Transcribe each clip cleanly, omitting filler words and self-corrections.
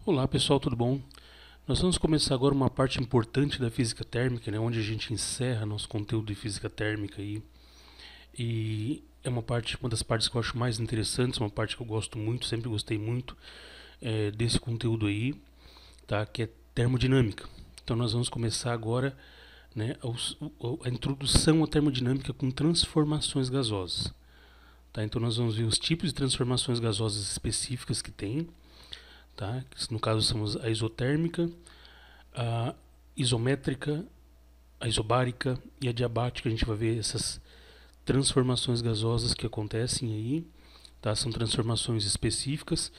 Olá pessoal, tudo bom? Nós vamos começar agora uma parte importante da física térmica, né, onde a gente encerra nosso conteúdo de física térmica aí. E é uma das partes que eu acho mais interessantes, uma parte que eu gosto muito, sempre gostei muito desse conteúdo aí, tá? Que é termodinâmica. Então nós vamos começar agora, né, a introdução à termodinâmica com transformações gasosas. Tá? Então nós vamos ver os tipos de transformações gasosas específicas que tem, tá? Que no caso são a isotérmica, a isométrica, a isobárica e a diabática. A gente vai ver essas transformações gasosas que acontecem aí, tá? São transformações específicas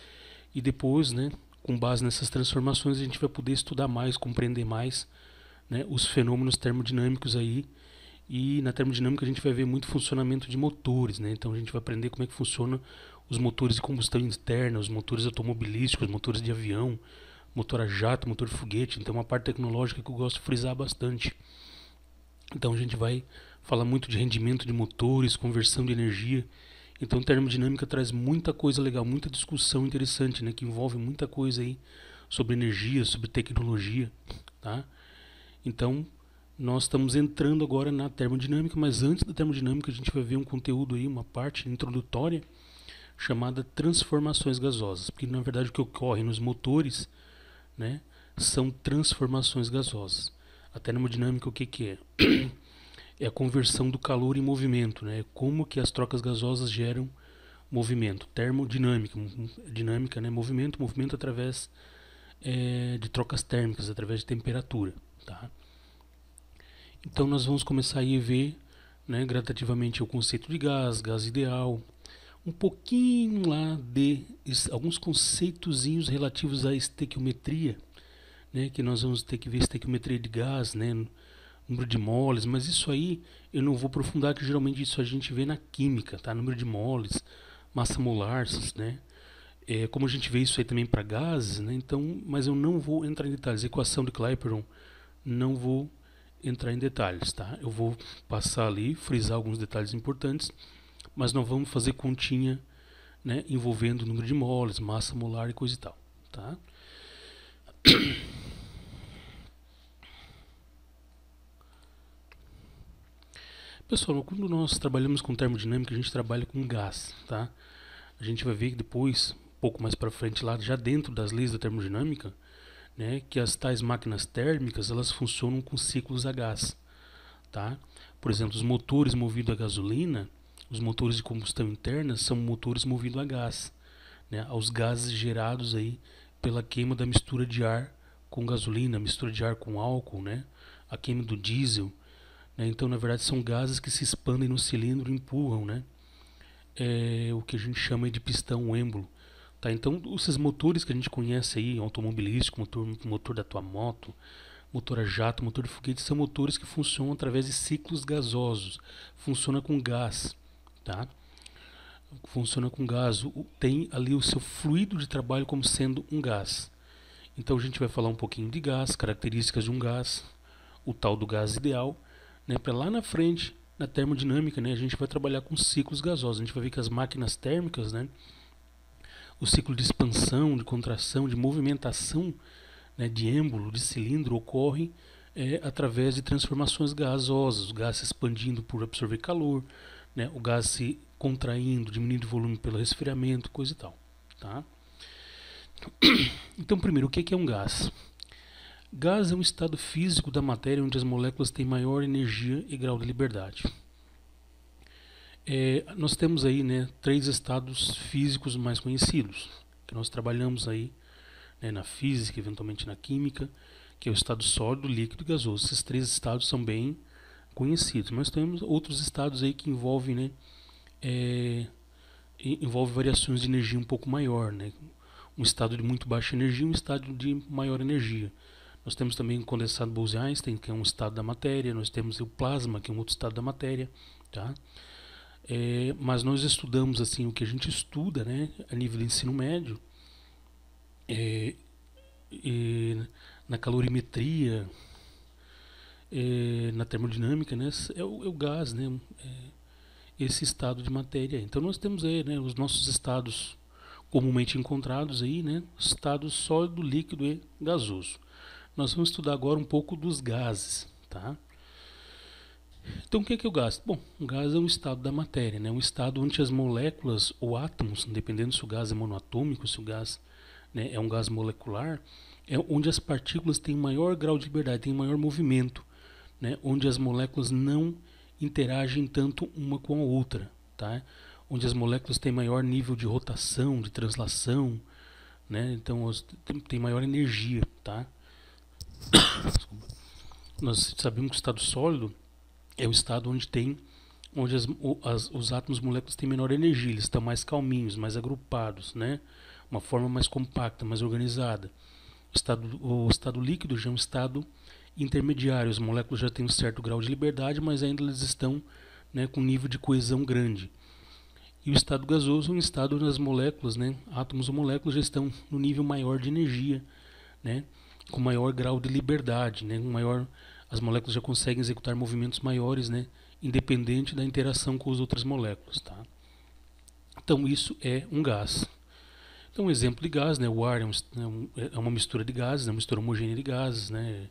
e depois, né, com base nessas transformações a gente vai poder estudar mais, compreender mais, né, os fenômenos termodinâmicos aí. E na termodinâmica a gente vai ver muito funcionamento de motores, né? Então a gente vai aprender como é que funciona os motores de combustão interna, os motores automobilísticos, os motores de avião, motor a jato, motor de foguete. Então é uma parte tecnológica que eu gosto de frisar bastante. Então a gente vai falar muito de rendimento de motores, conversão de energia. Então termodinâmica traz muita coisa legal, muita discussão interessante, né, que envolve muita coisa aí sobre energia, sobre tecnologia, tá? Então nós estamos entrando agora na termodinâmica, mas antes da termodinâmica a gente vai ver um conteúdo aí, uma parte introdutória chamada transformações gasosas, porque na verdade o que ocorre nos motores, né, são transformações gasosas. A termodinâmica o que é? É a conversão do calor em movimento, né? Como que as trocas gasosas geram movimento. Termodinâmica, dinâmica, né? Movimento através de trocas térmicas, através de temperatura, tá? Então nós vamos começar aí a ver, né, gradativamente o conceito de gás, gás ideal, um pouquinho lá de alguns conceitozinhos relativos à estequiometria, né, que nós vamos ter que ver estequiometria de gás, né, número de moles, mas isso aí eu não vou aprofundar, que geralmente isso a gente vê na química, tá? Número de moles, massa molar, né? Como a gente vê isso aí também para gases, né? Então, mas eu não vou entrar em detalhes. Equação de Clapeyron, não vou entrar em detalhes, tá? Eu vou passar ali, frisar alguns detalhes importantes, mas não vamos fazer continha, né, envolvendo número de moles, massa molar e coisa e tal, tá? Pessoal, quando nós trabalhamos com termodinâmica, a gente trabalha com gás, tá? A gente vai ver que depois, um pouco mais para frente lá, já dentro das leis da termodinâmica, né, que as tais máquinas térmicas, elas funcionam com ciclos a gás, tá? Por exemplo, os motores movidos a gasolina, os motores de combustão interna são motores movidos a gás, né, aos gases gerados aí pela queima da mistura de ar com gasolina, mistura de ar com álcool, né, a queima do diesel, né? Então, na verdade, são gases que se expandem no cilindro e empurram, né, o que a gente chama de pistão êmbolo. Tá? Então, esses motores que a gente conhece aí, automobilístico, motor da tua moto, motor a jato, motor de foguete, são motores que funcionam através de ciclos gasosos. Funciona com gás, tá? Funciona com gás. Tem ali o seu fluido de trabalho como sendo um gás. Então a gente vai falar um pouquinho de gás, características de um gás, o tal do gás ideal, né? Para lá na frente, na termodinâmica, né, a gente vai trabalhar com ciclos gasosos. A gente vai ver que as máquinas térmicas, né, o ciclo de expansão, de contração, de movimentação, né, de êmbolo, de cilindro, ocorre através de transformações gasosas, o gás se expandindo por absorver calor, né, o gás se contraindo, diminuindo o volume pelo resfriamento, coisa e tal. Tá? Então, primeiro, o que é um gás? Gás é um estado físico da matéria onde as moléculas têm maior energia e grau de liberdade. Nós temos aí, né, três estados físicos mais conhecidos, que nós trabalhamos aí, né, na física, eventualmente na química, que é o estado sólido, líquido e gasoso. Esses três estados são bem conhecidos, mas temos outros estados aí que envolvem, né, envolve variações de energia um pouco maior, né, um estado de muito baixa energia e um estado de maior energia. Nós temos também o condensado Bose-Einstein, que é um estado da matéria. Nós temos o plasma, que é um outro estado da matéria, tá? Mas nós estudamos assim o que a gente estuda, né, a nível de ensino médio, é, na calorimetria, na termodinâmica, né, é o gás, né, esse estado de matéria. Então nós temos aí, né, os nossos estados comumente encontrados aí, né? Estado sólido, líquido e gasoso. Nós vamos estudar agora um pouco dos gases, tá? Então, o que é o gás? Bom, o gás é um estado da matéria, né? Um estado onde as moléculas ou átomos, dependendo se o gás é monoatômico, se o gás, né, é um gás molecular, é onde as partículas têm maior grau de liberdade, têm maior movimento, né? Onde as moléculas não interagem tanto uma com a outra, tá? Onde as moléculas têm maior nível de rotação, de translação, né? Então, tem maior energia, tá? Nós sabemos que o estado sólido é o estado onde os átomos moléculas têm menor energia, eles estão mais calminhos, mais agrupados, né? Uma forma mais compacta, mais organizada. O estado líquido já é um estado intermediário, as moléculas já têm um certo grau de liberdade, mas ainda eles estão, né, com um nível de coesão grande. E o estado gasoso é um estado onde as moléculas, né, átomos ou moléculas já estão no nível maior de energia, né, com maior grau de liberdade, né, as moléculas já conseguem executar movimentos maiores, né, independente da interação com as outras moléculas, tá? Então isso é um gás. Então um exemplo de gás, né, o ar é uma mistura de gases, né, uma mistura homogênea de gases, né,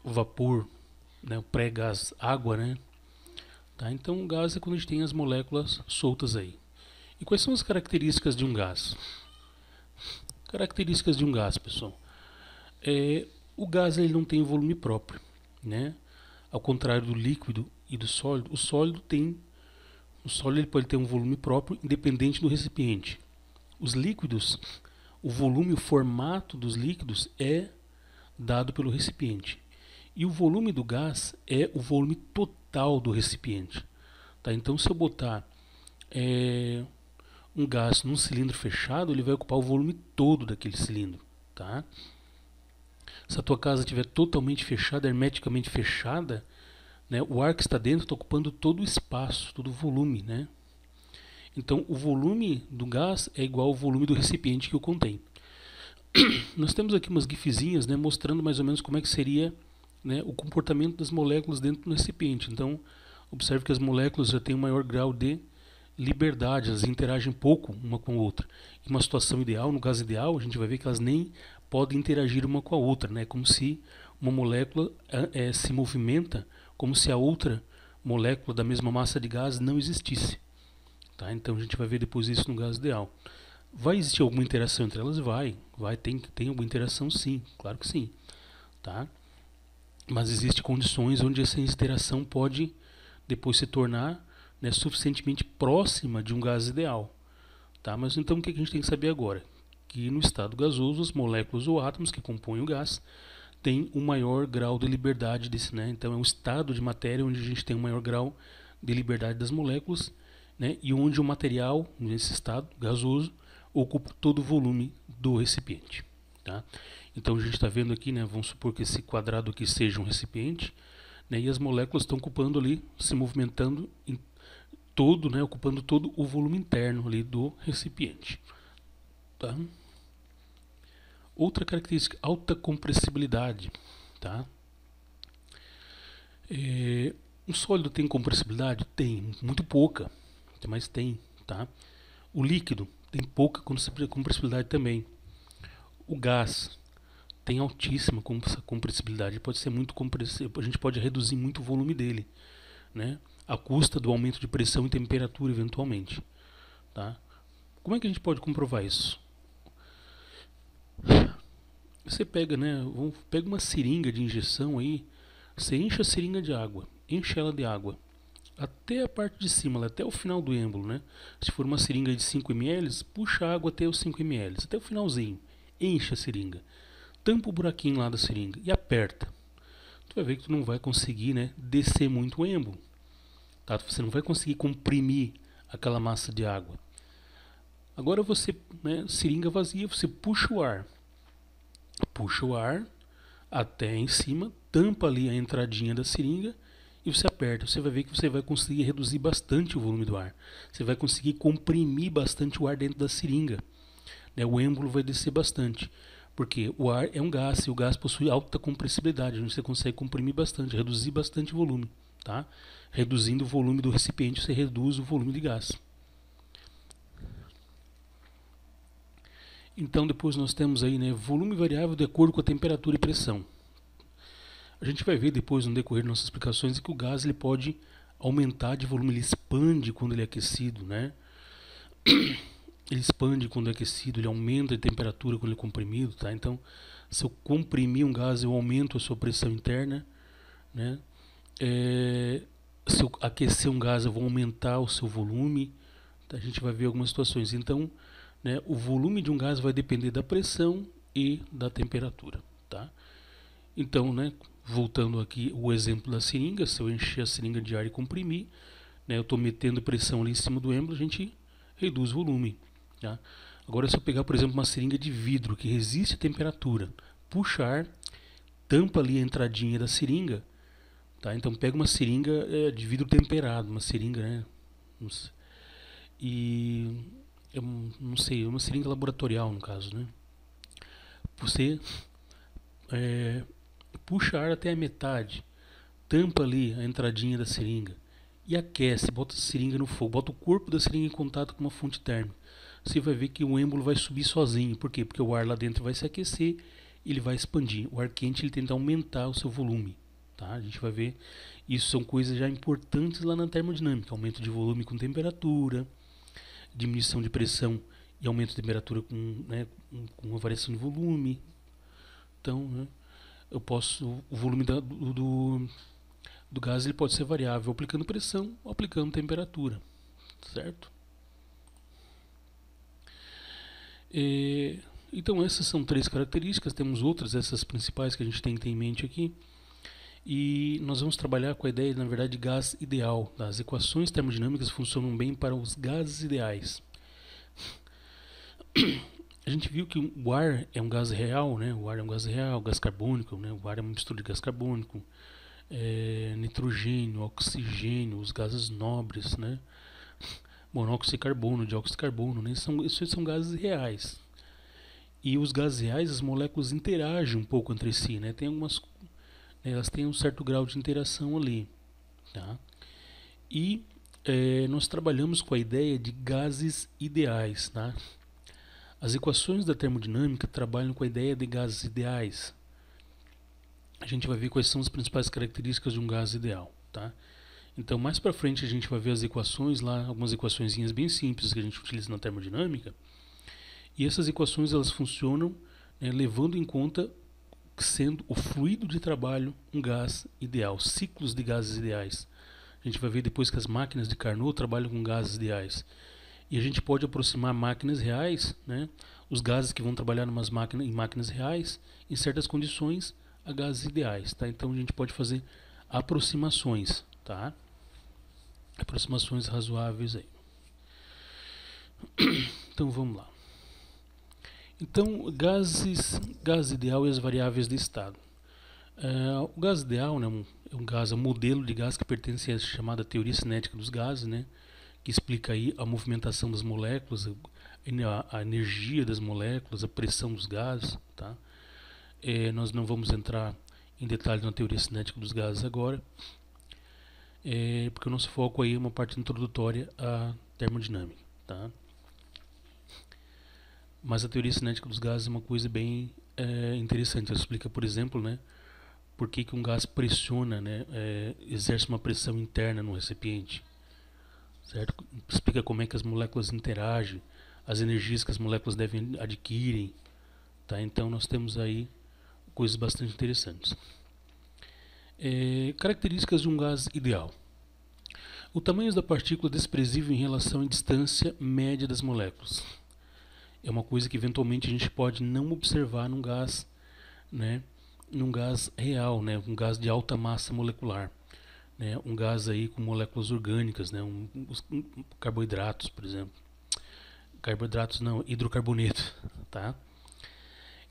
o vapor, né, o pré-gás, água, né? Tá? Então o gás é quando a gente tem as moléculas soltas aí. E quais são as características de um gás? Características de um gás, pessoal. O gás ele não tem volume próprio, né? Ao contrário do líquido e do sólido, o sólido ele pode ter um volume próprio independente do recipiente. Os líquidos, o volume, o formato dos líquidos é dado pelo recipiente. E o volume do gás é o volume total do recipiente. Tá? Então, se eu botar um gás num cilindro fechado, ele vai ocupar o volume todo daquele cilindro. Tá? Se a tua casa estiver totalmente fechada, hermeticamente fechada, né, o ar que está dentro está ocupando todo o espaço, todo o volume. Né? Então, o volume do gás é igual ao volume do recipiente que o contém. Nós temos aqui umas gifzinhas, né, mostrando mais ou menos como é que seria, né, o comportamento das moléculas dentro do recipiente. Então, observe que as moléculas já têm um maior grau de liberdade, elas interagem pouco uma com a outra. Em uma situação ideal, no gás ideal, a gente vai ver que elas nem podem interagir uma com a outra, né? Como se uma molécula se movimenta como se a outra molécula da mesma massa de gás não existisse. Tá? Então a gente vai ver depois isso no gás ideal. Vai existir alguma interação entre elas? Tem alguma interação, sim, claro que sim. Tá? Mas existem condições onde essa interação pode depois se tornar, né, suficientemente próxima de um gás ideal. Tá? Mas então o que a gente tem que saber agora? Que no estado gasoso, as moléculas ou átomos que compõem o gás têm um maior grau de liberdade desse, né? Então é um estado de matéria onde a gente tem um maior grau de liberdade das moléculas, né, e onde o material, nesse estado gasoso, ocupa todo o volume do recipiente. Tá? Então a gente está vendo aqui, né, vamos supor que esse quadrado aqui seja um recipiente, né, e as moléculas estão ocupando ali, se movimentando em todo, né, ocupando todo o volume interno ali do recipiente. Tá? Outra característica, alta compressibilidade. Tá? Um sólido tem compressibilidade? Tem, muito pouca, mas tem. Tá? O líquido tem pouca compressibilidade também. O gás tem altíssima compressibilidade, pode ser muito compressivo, a gente pode reduzir muito o volume dele, né? À custa do aumento de pressão e temperatura eventualmente. Tá? Como é que a gente pode comprovar isso? Você pega, né, pega uma seringa de injeção aí, você enche a seringa de água, enche ela de água até a parte de cima, até o final do êmbolo, né? Se for uma seringa de 5 ml, puxa a água até os 5 ml, até o finalzinho, enche a seringa, tampa o buraquinho lá da seringa e aperta. Tu vai ver que tu não vai conseguir, né, descer muito o êmbolo, tá? Você não vai conseguir comprimir aquela massa de água. Agora você, né, seringa vazia, você puxa o ar até em cima, tampa ali a entradinha da seringa e você aperta. Você vai ver que você vai conseguir reduzir bastante o volume do ar. Você vai conseguir comprimir bastante o ar dentro da seringa, né? O êmbolo vai descer bastante, porque o ar é um gás e o gás possui alta compressibilidade, onde você consegue comprimir bastante, reduzir bastante o volume. Tá? Reduzindo o volume do recipiente, você reduz o volume de gás. Então depois nós temos aí, né, volume variável de acordo com a temperatura e pressão. A gente vai ver depois no decorrer de nossas explicações que o gás ele pode aumentar de volume, ele expande quando ele é aquecido, né? Ele expande quando é aquecido, ele aumenta de temperatura quando ele é comprimido, tá? Então, se eu comprimir um gás, eu aumento a sua pressão interna, né? Se eu aquecer um gás, eu vou aumentar o seu volume, tá? A gente vai ver algumas situações. Então, né, o volume de um gás vai depender da pressão e da temperatura, tá? Então, né, voltando aqui o exemplo da seringa, se eu encher a seringa de ar e comprimir, né, eu estou metendo pressão ali em cima do êmbolo, a gente reduz o volume. Tá? Agora, se eu pegar, por exemplo, uma seringa de vidro que resiste à temperatura, puxa ar, tampa ali a entradinha da seringa, tá? Então pega uma seringa de vidro temperado, uma seringa, né? E eu não sei, uma seringa laboratorial no caso, né? Você puxa ar até a metade, tampa ali a entradinha da seringa e aquece, bota a seringa no fogo, bota o corpo da seringa em contato com uma fonte térmica. Você vai ver que o êmbolo vai subir sozinho. Por quê? Porque o ar lá dentro vai se aquecer e ele vai expandir. O ar quente ele tenta aumentar o seu volume. Tá? A gente vai ver, isso são coisas já importantes lá na termodinâmica. Aumento de volume com temperatura, diminuição de pressão e aumento de temperatura com uma variação de volume. Então, né, o volume do gás ele pode ser variável aplicando pressão ou aplicando temperatura, certo? Então essas são 3 características, temos outras, essas principais que a gente tem que ter em mente aqui. E nós vamos trabalhar com a ideia, na verdade, de gás ideal. As equações termodinâmicas funcionam bem para os gases ideais. A gente viu que o ar é um gás real, né? O ar é um gás real, gás carbônico, né? O ar é uma mistura de gás carbônico, nitrogênio, oxigênio, os gases nobres, né? Monóxido de carbono, dióxido de carbono, né? Esses são gases reais. E os gases reais, as moléculas interagem um pouco entre si, né? Elas têm um certo grau de interação ali, tá? E nós trabalhamos com a ideia de gases ideais, tá? As equações da termodinâmica trabalham com a ideia de gases ideais. A gente vai ver quais são as principais características de um gás ideal, tá? Então, mais para frente a gente vai ver as equações lá, algumas equaçõezinhas bem simples que a gente utiliza na termodinâmica. E essas equações elas funcionam, né, levando em conta sendo o fluido de trabalho um gás ideal, ciclos de gases ideais. A gente vai ver depois que as máquinas de Carnot trabalham com gases ideais. E a gente pode aproximar máquinas reais, né, os gases que vão trabalhar em máquinas reais, em certas condições, a gases ideais. Tá? Então a gente pode fazer aproximações, tá? Aproximações razoáveis aí. Então vamos lá. Então, gás ideal e as variáveis de estado. O gás ideal, né, é um gás, é um modelo de gás que pertence à chamada teoria cinética dos gases, né, que explica aí a movimentação das moléculas, a energia das moléculas, a pressão dos gases. Tá? Nós não vamos entrar em detalhes na teoria cinética dos gases agora, porque o nosso foco aí é uma parte introdutória à termodinâmica. Tá? Mas a teoria cinética dos gases é uma coisa bem interessante. Ela explica, por exemplo, né, por que um gás pressiona, né, exerce uma pressão interna no recipiente. Certo? Explica como é que as moléculas interagem, as energias que as moléculas devem adquirem. Tá? Então nós temos aí coisas bastante interessantes. Características de um gás ideal. O tamanho da partícula é desprezível em relação à distância média das moléculas. É uma coisa que eventualmente a gente pode não observar num gás, né, num gás real, né, um gás de alta massa molecular, né, um gás aí com moléculas orgânicas, né, carboidratos, por exemplo. Carboidratos não, hidrocarboneto, tá?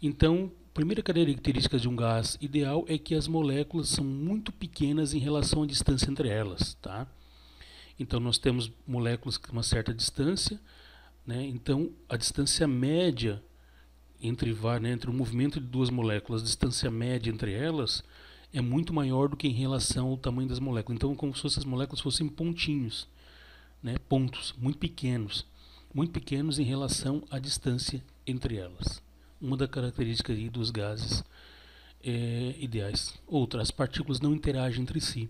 Então, a primeira característica de um gás ideal é que as moléculas são muito pequenas em relação à distância entre elas, tá? Então nós temos moléculas com uma certa distância, né? Então a distância média entre o movimento de duas moléculas, a distância média entre elas é muito maior do que em relação ao tamanho das moléculas. Então, como se as moléculas fossem pontinhos, né? Pontos muito pequenos em relação à distância entre elas. Uma das características aí dos gases ideais. Outra, as partículas não interagem entre si.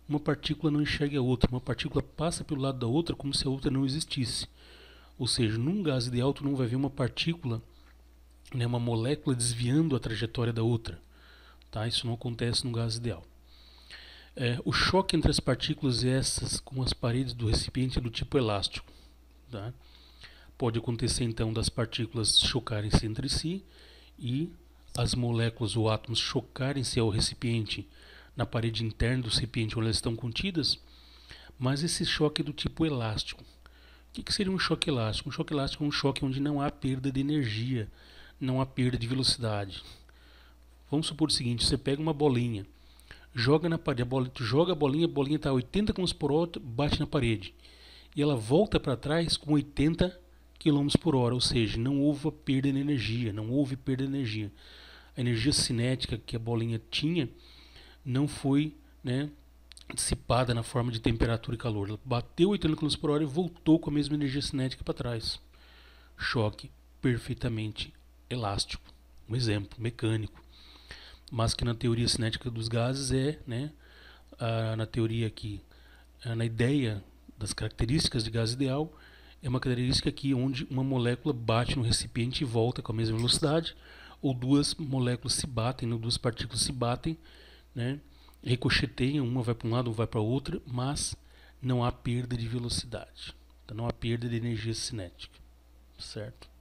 Uma partícula não enxerga a outra, uma partícula passa pelo lado da outra como se a outra não existisse. Ou seja, num gás ideal tu não vai ver uma partícula, né, uma molécula desviando a trajetória da outra. Tá? Isso não acontece no gás ideal. O choque entre as partículas essas com as paredes do recipiente é do tipo elástico. Tá? Pode acontecer então das partículas chocarem-se entre si e as moléculas ou átomos chocarem-se ao recipiente na parede interna do recipiente onde elas estão contidas, mas esse choque é do tipo elástico. O que seria um choque elástico? Um choque elástico é um choque onde não há perda de energia, não há perda de velocidade. Vamos supor o seguinte, você pega uma bolinha, joga na parede, joga a bolinha está a 80 km por hora, bate na parede. E ela volta para trás com 80 km por hora, ou seja, não houve perda de energia, não houve perda de energia. A energia cinética que a bolinha tinha não foi, né, dissipada na forma de temperatura e calor. Ela bateu 80 km por hora e voltou com a mesma energia cinética para trás. Choque perfeitamente elástico. Um exemplo mecânico. Mas que na teoria cinética dos gases na teoria aqui, na ideia das características de gás ideal, é uma característica aqui onde uma molécula bate no recipiente e volta com a mesma velocidade, ou duas moléculas se batem, duas partículas se batem, né, ricocheteiam, uma vai para um lado, ou vai para outra, mas não há perda de velocidade, então não há perda de energia cinética, certo?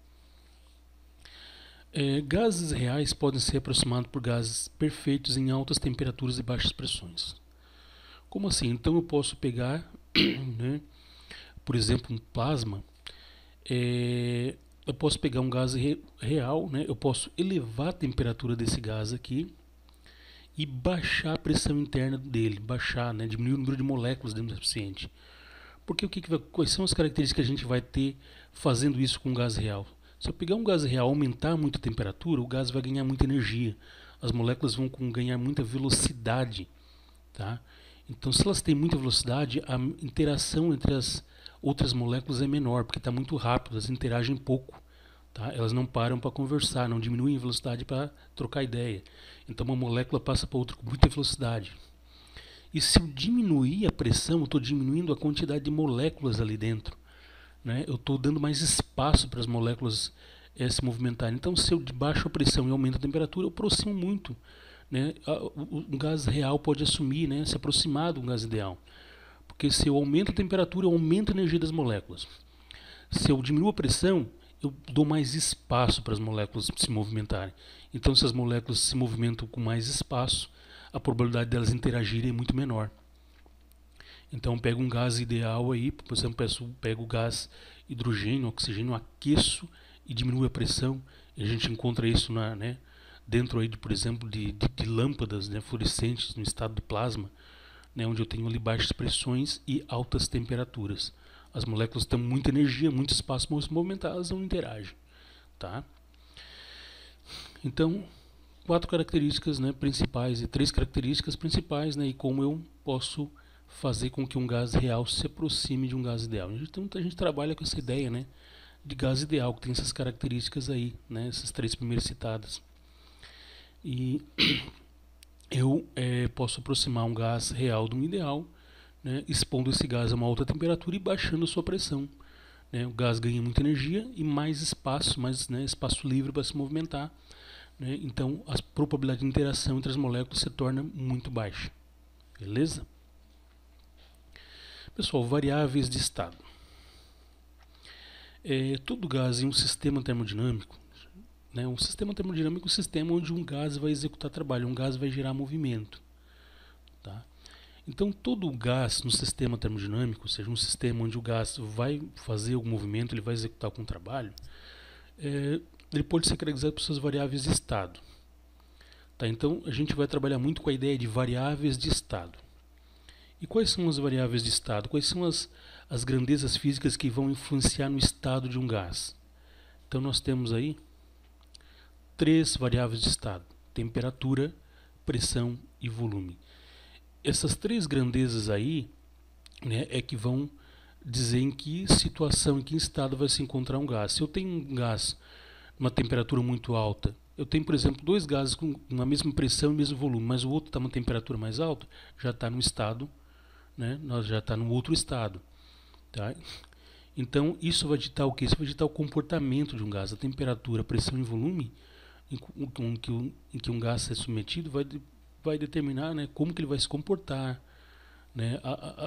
Gases reais podem ser aproximados por gases perfeitos em altas temperaturas e baixas pressões. Como assim? Então eu posso pegar, né, por exemplo, um plasma, eu posso pegar um gás real, né, eu posso elevar a temperatura desse gás aqui e baixar a pressão interna dele, baixar, né, diminuir o número de moléculas dentro do recipiente. Porque quais são as características que a gente vai ter fazendo isso com um gás real? Se eu pegar um gás real e aumentar muito a temperatura, o gás vai ganhar muita energia. As moléculas vão ganhar muita velocidade. Tá? Então, se elas têm muita velocidade, a interação entre as outras moléculas é menor, porque está muito rápido, elas interagem pouco. Tá? Elas não param para conversar, não diminuem a velocidade para trocar ideia. Então, uma molécula passa para outra com muita velocidade. E se eu diminuir a pressão, eu estou diminuindo a quantidade de moléculas ali dentro. Né? Eu estou dando mais espaço para as moléculas se movimentarem. Então, se eu baixo a pressão e aumento a temperatura, eu aproximo muito. Né? Um gás real pode assumir, né, se aproximar de um gás ideal. Porque se eu aumento a temperatura, eu aumento a energia das moléculas. Se eu diminuo a pressão, eu dou mais espaço para as moléculas se movimentarem. Então, se as moléculas se movimentam com mais espaço, a probabilidade delas interagirem é muito menor. Então, pego um gás ideal aí, por exemplo, pego o gás hidrogênio, oxigênio, aqueço e diminuo a pressão. E a gente encontra isso dentro aí, por exemplo, de lâmpadas, né, fluorescentes no estado de plasma, né, onde eu tenho ali baixas pressões e altas temperaturas. As moléculas têm muita energia, muito espaço para se movimentar, elas não interagem. Tá? Então, quatro características, né, principais e três características principais, né, e como eu posso fazer com que um gás real se aproxime de um gás ideal. Então a gente trabalha com essa ideia, né, de gás ideal, que tem essas características aí, né, essas três primeiras citadas. E eu posso aproximar um gás real de um ideal, né, expondo esse gás a uma alta temperatura e baixando a sua pressão. Né, o gás ganha muita energia e mais espaço, espaço livre para se movimentar. Né, então a probabilidade de interação entre as moléculas se torna muito baixa. Beleza? Pessoal, variáveis de estado. Todo gás em um sistema termodinâmico, né, um sistema termodinâmico é um sistema onde um gás vai executar trabalho, um gás vai gerar movimento. Tá? Então, todo gás no sistema termodinâmico, ou seja, um sistema onde o gás vai fazer algum movimento, ele vai executar algum trabalho, ele pode ser caracterizado por suas variáveis de estado. Tá? Então, a gente vai trabalhar muito com a ideia de variáveis de estado. E quais são as variáveis de estado? Quais são as grandezas físicas que vão influenciar no estado de um gás? Então nós temos aí três variáveis de estado: temperatura, pressão e volume. Essas três grandezas aí, né, é que vão dizer em que situação, em que estado vai se encontrar um gás. Se eu tenho um gás numa temperatura muito alta. Eu tenho, por exemplo, dois gases com a mesma pressão e mesmo volume, mas o outro está uma temperatura mais alta, já está no estado, né? Nós já está no outro estado, tá? Então isso vai ditar o que? Isso vai ditar o comportamento de um gás, a temperatura, a pressão e volume em que um gás é submetido vai determinar, né, como que ele vai se comportar, né,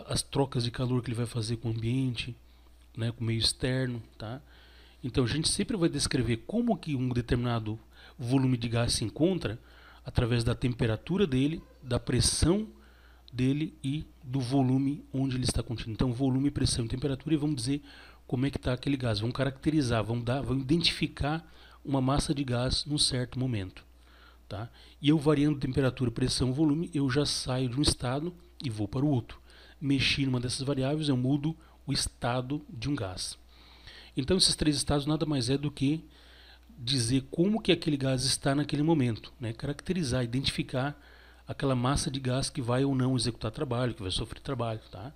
as trocas de calor que ele vai fazer com o ambiente, né, com o meio externo, tá? Então a gente sempre vai descrever como que um determinado volume de gás se encontra através da temperatura dele, da pressão dele e do volume onde ele está contido. Então volume, pressão e temperatura, e vamos dizer como é que está aquele gás. Vamos caracterizar, vamos identificar uma massa de gás num certo momento. Tá? E eu variando temperatura, pressão, volume, eu já saio de um estado e vou para o outro. Mexi numa dessas variáveis, eu mudo o estado de um gás. Então esses três estados nada mais é do que dizer como que aquele gás está naquele momento, né? Caracterizar, identificar aquela massa de gás que vai ou não executar trabalho, que vai sofrer trabalho. Tá?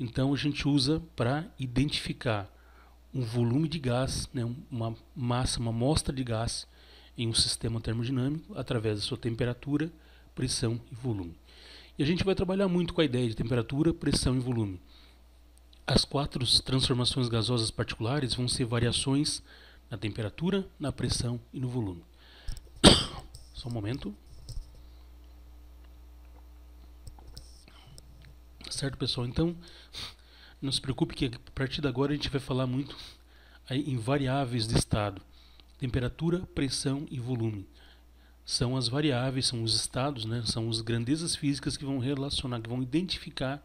Então a gente usa para identificar um volume de gás, né? Uma massa, uma amostra de gás em um sistema termodinâmico através da sua temperatura, pressão e volume. E a gente vai trabalhar muito com a ideia de temperatura, pressão e volume. As quatro transformações gasosas particulares vão ser variações na temperatura, na pressão e no volume. Só um momento. Certo, pessoal? Então, não se preocupe que a partir de agora a gente vai falar muito em variáveis de estado. Temperatura, pressão e volume. São as variáveis, são os estados, né? São as grandezas físicas que vão relacionar, que vão identificar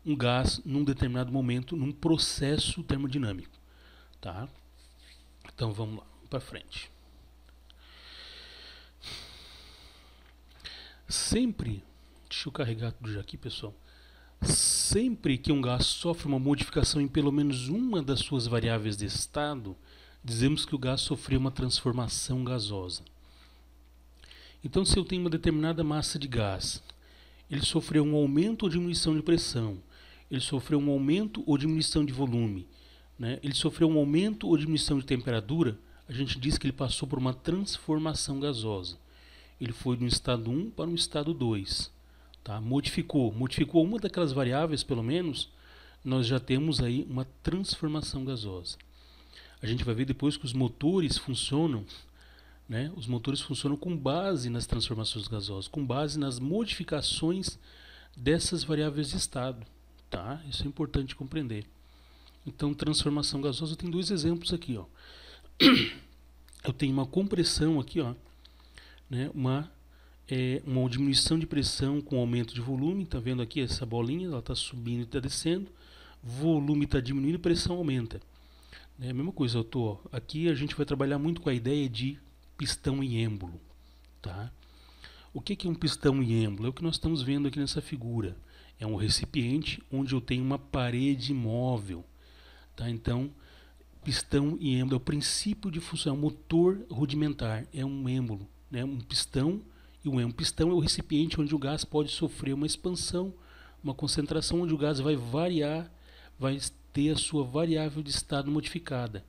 um gás num determinado momento, num processo termodinâmico. Tá? Então vamos lá, para frente. Sempre, deixa eu carregar tudo já aqui, pessoal. Sempre que um gás sofre uma modificação em pelo menos uma das suas variáveis de estado, dizemos que o gás sofreu uma transformação gasosa. Então, se eu tenho uma determinada massa de gás, ele sofreu um aumento ou diminuição de pressão, ele sofreu um aumento ou diminuição de volume, né? Ele sofreu um aumento ou diminuição de temperatura, a gente diz que ele passou por uma transformação gasosa. Ele foi de um estado 1 para um estado 2. Tá? Modificou uma daquelas variáveis, pelo menos, nós já temos aí uma transformação gasosa. A gente vai ver depois que os motores funcionam, né? Os motores funcionam com base nas transformações gasosas, com base nas modificações dessas variáveis de estado. Tá? Isso é importante compreender. Então, transformação gasosa tem dois exemplos aqui. Ó. Eu tenho uma compressão aqui, ó, né? Uma diminuição de pressão com aumento de volume. Está vendo aqui essa bolinha? Ela está subindo e está descendo. Volume está diminuindo e pressão aumenta. É a mesma coisa. Aqui a gente vai trabalhar muito com a ideia de pistão e êmbolo. Tá? O que é um pistão e êmbolo? É o que nós estamos vendo aqui nessa figura. É um recipiente onde eu tenho uma parede móvel. Tá? Então, pistão e êmbolo é o princípio de função, é um motor rudimentar, é um êmbolo, né? Um pistão e um êmbolo. Pistão é o recipiente onde o gás pode sofrer uma expansão, uma concentração onde o gás vai variar, vai ter a sua variável de estado modificada.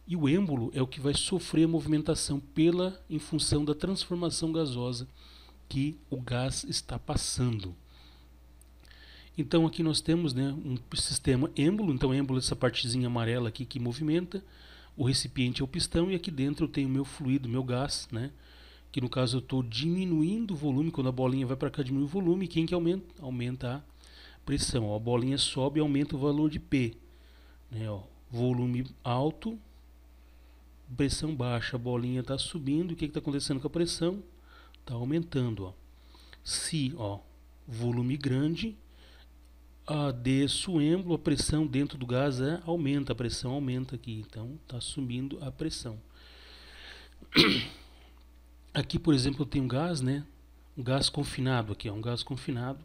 E o êmbolo é o que vai sofrer a movimentação em função da transformação gasosa que o gás está passando. Então aqui nós temos, né, um sistema êmbolo. Então êmbolo é essa partezinha amarela aqui que movimenta. O recipiente é o pistão e aqui dentro eu tenho o meu fluido, meu gás, né, que no caso eu estou diminuindo o volume. Quando a bolinha vai para cá diminui o volume. Quem que aumenta? Aumenta a pressão. A bolinha sobe e aumenta o valor de P. Né, ó, volume alto, pressão baixa. A bolinha está subindo. O que está acontecendo com a pressão? Está aumentando. Ó. Se volume grande, desço o êmbolo, a pressão dentro do gás aumenta, a pressão aumenta aqui, então está subindo a pressão. Aqui, por exemplo, eu tenho um gás, né? Um gás confinado aqui, um gás confinado.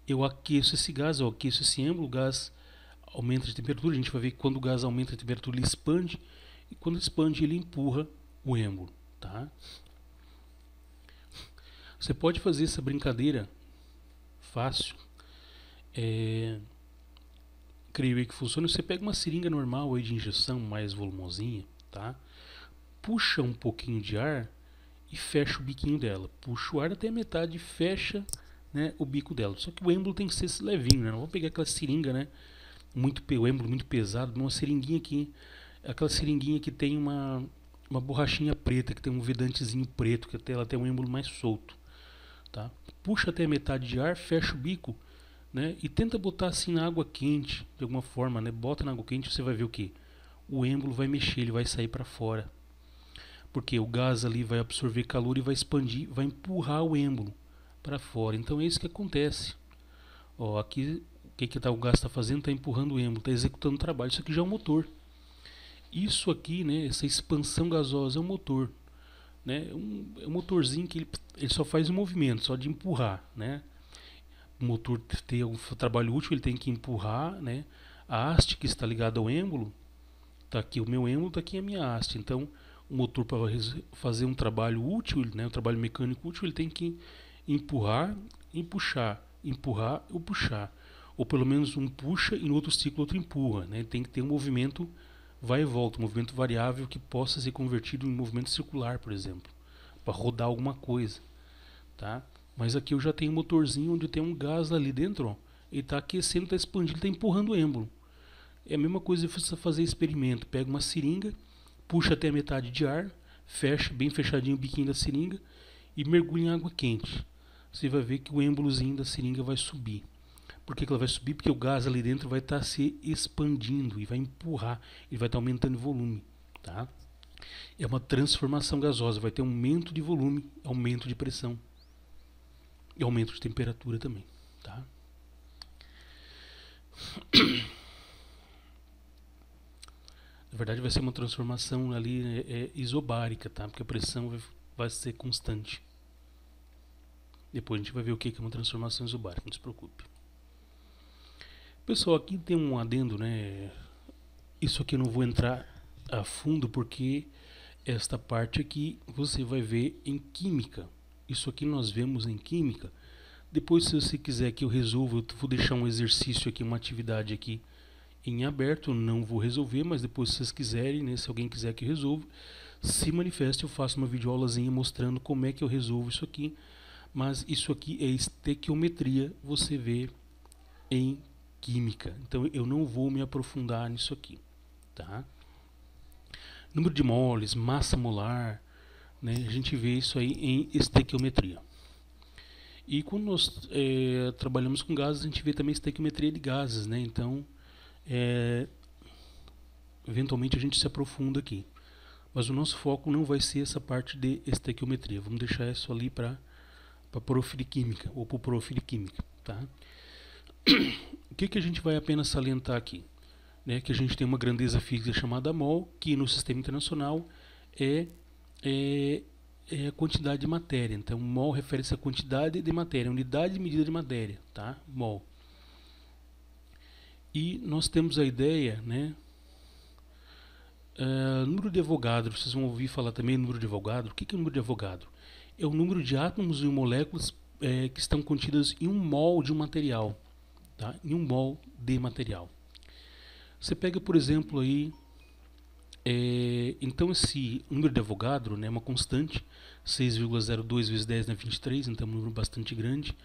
Eu aqueço esse gás, eu aqueço esse êmbolo, o gás aumenta de temperatura. A gente vai ver que quando o gás aumenta a temperatura ele expande, e quando expande ele empurra o êmbolo, tá? Você pode fazer essa brincadeira fácil. Creio que funciona. Você pega uma seringa normal aí de injeção, mais volumosinha, tá? puxa um pouquinho de ar e fecha o biquinho dela. Puxa o ar até a metade e fecha, né, o bico dela. Só que o êmbolo tem que ser levinho, né? Não vou pegar aquela seringa, né, o êmbolo muito pesado, uma seringuinha aqui, aquela seringuinha que tem uma borrachinha preta, que tem um vedantezinho preto, que até ela tem um êmbolo mais solto, tá? Puxa até a metade de ar, fecha o bico, né, e tenta botar assim na água quente, de alguma forma, né? Bota na água quente, você vai ver o que? O êmbolo vai mexer, ele vai sair para fora, porque o gás ali vai absorver calor e vai expandir, vai empurrar o êmbolo para fora. Então é isso que acontece. Ó, aqui o que o gás está fazendo? Está empurrando o êmbolo, está executando o trabalho. Isso aqui já é um motor. Isso aqui, né, essa expansão gasosa é um motor, né? É um motorzinho que ele só faz um movimento, só de empurrar, né? O motor tem um trabalho útil, ele tem que empurrar, né? A haste que está ligada ao êmbolo, está aqui o meu êmbolo, está aqui a minha haste. Então, o motor, para fazer um trabalho útil, né, um trabalho mecânico útil, ele tem que empurrar e puxar, empurrar ou puxar, ou pelo menos um puxa e no outro ciclo outro empurra, né? Tem que ter um movimento vai e volta, um movimento variável que possa ser convertido em movimento circular, por exemplo, para rodar alguma coisa, tá? Mas aqui eu já tenho um motorzinho onde tem um gás ali dentro, ó, ele está aquecendo, está expandindo, está empurrando o êmbolo. É a mesma coisa que você fazer experimento, pega uma seringa, puxa até a metade de ar, fecha bem fechadinho o biquinho da seringa e mergulha em água quente. Você vai ver que o êmbolozinho da seringa vai subir. Por que ela vai subir? Porque o gás ali dentro vai estar se expandindo e vai empurrar, e vai estar aumentando o volume, tá? É uma transformação gasosa, vai ter aumento de volume, aumento de pressão e aumento de temperatura também, tá? Na verdade vai ser uma transformação ali isobárica, tá? Porque a pressão vai ser constante. Depois a gente vai ver o que é uma transformação isobárica, não se preocupe. Pessoal, aqui tem um adendo, né? Isso aqui eu não vou entrar a fundo porque esta parte aqui você vai ver em química. Isso aqui nós vemos em química. Depois, se você quiser que eu resolva, eu vou deixar um exercício aqui, uma atividade aqui em aberto. Eu não vou resolver, mas depois, se vocês quiserem, né, se alguém quiser que eu resolva, se manifeste, eu faço uma videoaulazinha mostrando como é que eu resolvo isso aqui. Mas isso aqui é estequiometria, você vê em química. Então eu não vou me aprofundar nisso aqui, tá? Número de moles, massa molar, né? A gente vê isso aí em estequiometria. E quando nós trabalhamos com gases, a gente vê também estequiometria de gases, né? Então, eventualmente a gente se aprofunda aqui. Mas o nosso foco não vai ser essa parte de estequiometria. Vamos deixar isso ali para porofiliquímica ou para porofiliquímica, tá? O que a gente vai apenas salientar aqui? Né, que a gente tem uma grandeza física chamada mol, que no sistema internacional é a quantidade de matéria. Então, mol refere-se à quantidade de matéria, unidade de medida de matéria, tá? Mol. E nós temos a ideia, né? Número de Avogadro, vocês vão ouvir falar também número de Avogadro. O que é o número de Avogadro? É o número de átomos e moléculas que estão contidas em um mol de um material, tá? Em um mol de material. Você pega, por exemplo, aí, então esse número de Avogadro, né, é uma constante, 6,02 vezes 10 na 23, então é um número bastante grande.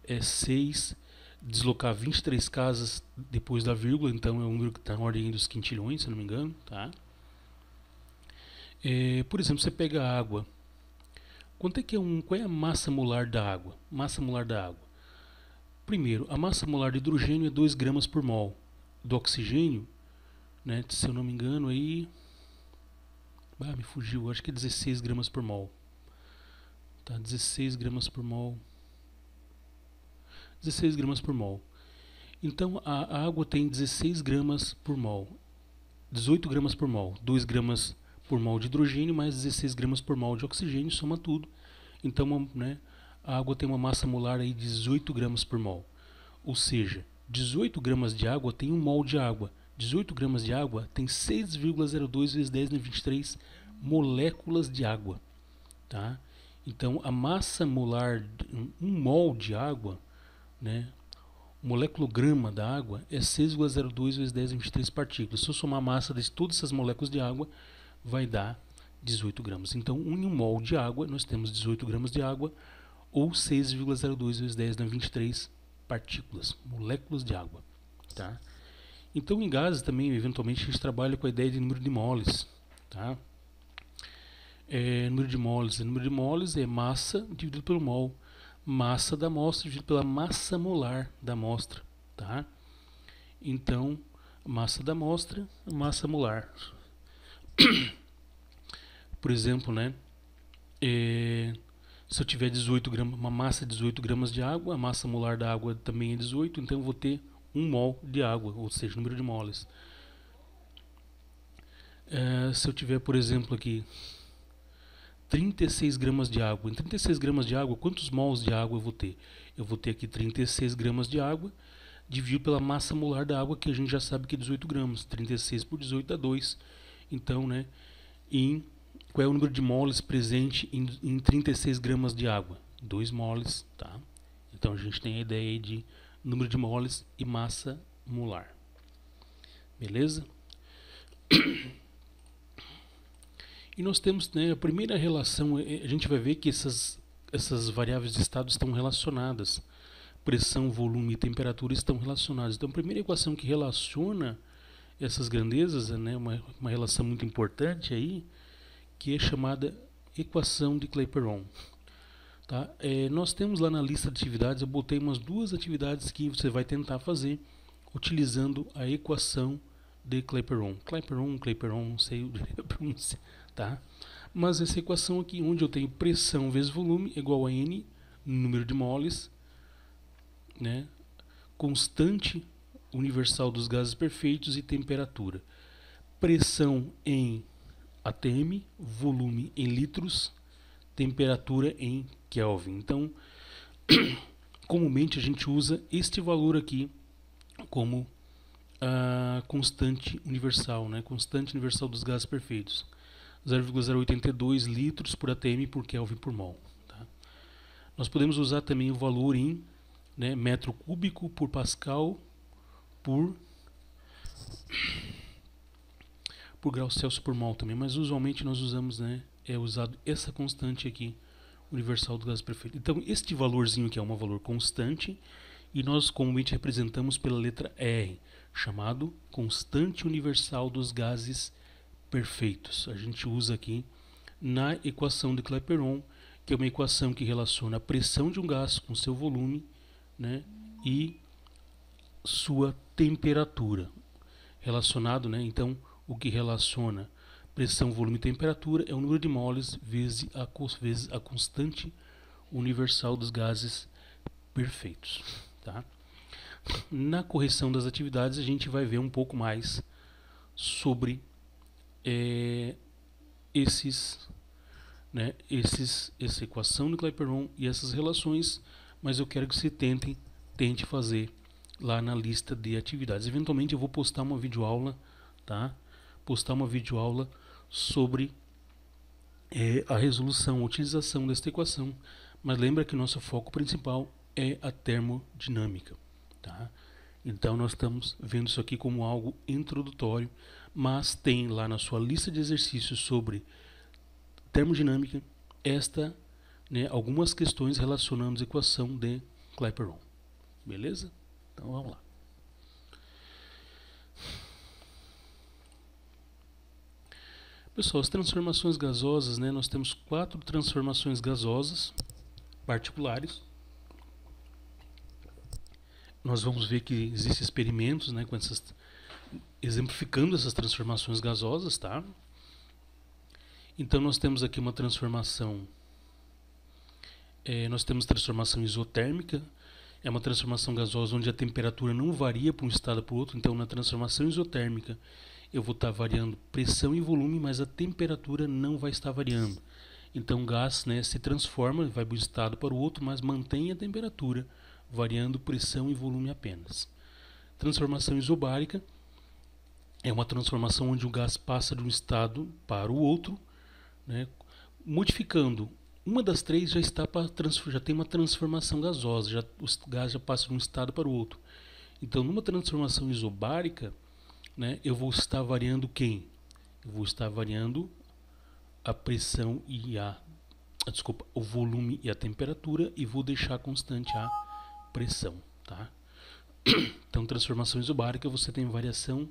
É 6, deslocar 23 casas depois da vírgula, então é um número que está na ordem dos quintilhões, se não me engano, tá? Por exemplo, você pega a água. Qual é a massa molar da água? Massa molar da água. Primeiro, a massa molar de hidrogênio é 2 gramas por mol. Do oxigênio, né, se eu não me engano, aí me fugiu, acho que é 16 gramas por mol. Tá, 16 gramas por mol. 16 gramas por mol. Então a água tem 16 gramas por mol. 18 gramas por mol. 2 gramas por mol de hidrogênio mais 16 gramas por mol de oxigênio, soma tudo. Então, né, a água tem uma massa molar aí de 18 gramas por mol. Ou seja, 18 gramas de água tem 1 mol de água. 18 gramas de água tem 6,02 vezes 10 na 23 moléculas de água. Tá? Então, a massa molar, 1 mol de água, né, o moleculograma da água é 6,02 vezes 10 na 23 partículas. Se eu somar a massa de todas essas moléculas de água, vai dar 18 gramas. Então, em 1 mol de água, nós temos 18 gramas de água, ou 6,02 vezes 10 na 23 partículas, moléculas de água. Tá? Então, em gases também, eventualmente, a gente trabalha com a ideia de número de moles. Tá? Número de moles é massa dividido pelo mol. Massa da amostra dividido pela massa molar da amostra. Tá? Então, massa da amostra, massa molar. Por exemplo, né? Se eu tiver 18 gramas, uma massa de 18 gramas de água, a massa molar da água também é 18, então eu vou ter 1 mol de água, ou seja, número de moles. Se eu tiver, por exemplo, aqui 36 gramas de água, em 36 gramas de água, quantos mols de água eu vou ter? Eu vou ter aqui 36 gramas de água, dividido pela massa molar da água, que a gente já sabe que é 18 gramas. 36 por 18 dá 2. Então, né, qual é o número de moles presente em 36 gramas de água? 2 moles, tá? Então a gente tem a ideia aí de número de moles e massa molar. Beleza? E nós temos, né, a primeira relação, a gente vai ver que essas variáveis de estado estão relacionadas. Pressão, volume e temperatura estão relacionados. Então a primeira equação que relaciona essas grandezas, né, uma relação muito importante aí, que é chamada equação de Clapeyron. Tá? Nós temos lá na lista de atividades, eu botei umas 2 atividades que você vai tentar fazer utilizando a equação de Clapeyron. Clapeyron, não sei a pronúncia, tá? Mas essa equação aqui, onde eu tenho pressão vezes volume igual a N, número de moles, né? Constante universal dos gases perfeitos e temperatura. Pressão em atm, volume em litros, temperatura em Kelvin. Então, comumente a gente usa este valor aqui como a constante universal, né? Constante universal dos gases perfeitos. 0,082 litros por atm por Kelvin por mol. Tá? Nós podemos usar também o valor em, né, metro cúbico por pascal por grau Celsius por mol também, mas usualmente nós usamos, né, é usado essa constante aqui, universal do gás perfeito. Então, este valorzinho aqui é um valor constante e nós comumente representamos pela letra R, chamado constante universal dos gases perfeitos. A gente usa aqui na equação de Clapeyron, que é uma equação que relaciona a pressão de um gás com seu volume, né, e sua temperatura. Relacionado, né, então, o que relaciona pressão, volume e temperatura é o número de moles vezes a constante universal dos gases perfeitos. Tá? Na correção das atividades a gente vai ver um pouco mais sobre essa equação de Clapeyron e essas relações, mas eu quero que você tente fazer lá na lista de atividades. Eventualmente eu vou postar uma videoaula, tá? Postar uma videoaula sobre a resolução, a utilização desta equação, mas lembra que o nosso foco principal é a termodinâmica, tá? Então nós estamos vendo isso aqui como algo introdutório, mas tem lá na sua lista de exercícios sobre termodinâmica algumas questões relacionando a equação de Clapeyron. Beleza? Então vamos lá. Pessoal, as transformações gasosas, né, nós temos 4 transformações gasosas particulares. Nós vamos ver que existem experimentos, né, exemplificando essas transformações gasosas, tá? Então nós temos aqui uma transformação, nós temos transformação isotérmica, é uma transformação gasosa onde a temperatura não varia para um estado para o outro. Então na transformação isotérmica eu vou estar variando pressão e volume, mas a temperatura não vai estar variando. Então o gás, né, se transforma, vai de um estado para o outro, mas mantém a temperatura, variando pressão e volume apenas. Transformação isobárica é uma transformação onde o gás passa de um estado para o outro, né, modificando. Uma das 3 já tem uma transformação gasosa, o gás já passa de um estado para o outro. Então, numa transformação isobárica, né, eu vou estar variando quem? Eu vou estar variando a pressão e o volume e a temperatura, e vou deixar constante a pressão, tá? Então, transformação isobárica, você tem variação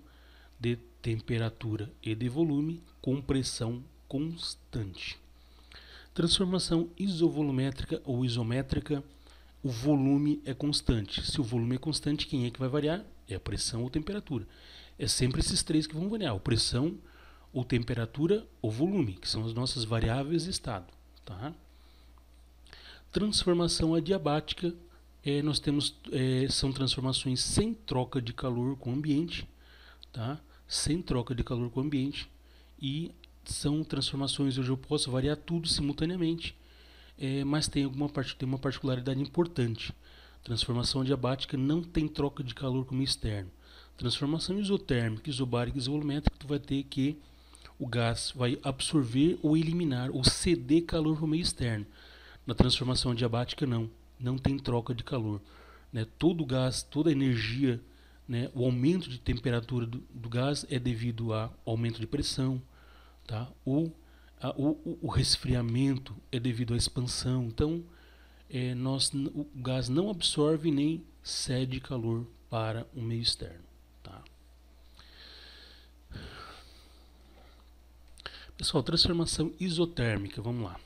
de temperatura e de volume com pressão constante. Transformação isovolumétrica ou isométrica, o volume é constante. Se o volume é constante, quem é que vai variar? É a pressão ou temperatura. É sempre esses três que vão variar: a pressão, ou temperatura, ou volume, que são as nossas variáveis de estado. Tá? Transformação adiabática, nós temos são transformações sem troca de calor com o ambiente, tá? Sem troca de calor com o ambiente, e são transformações onde eu posso variar tudo simultaneamente, mas tem uma particularidade importante. Transformação adiabática não tem troca de calor com o meio externo. Transformação isotérmica, isobárica e isovolumétrica, tu vai ter que o gás vai absorver ou eliminar ou ceder calor para o meio externo. Na transformação adiabática não tem troca de calor, né? Todo gás, toda energia, né, o aumento de temperatura do gás é devido ao aumento de pressão, tá? O resfriamento é devido à expansão. Então, o gás não absorve nem cede calor para o meio externo. Tá? Pessoal, transformação isotérmica, vamos lá.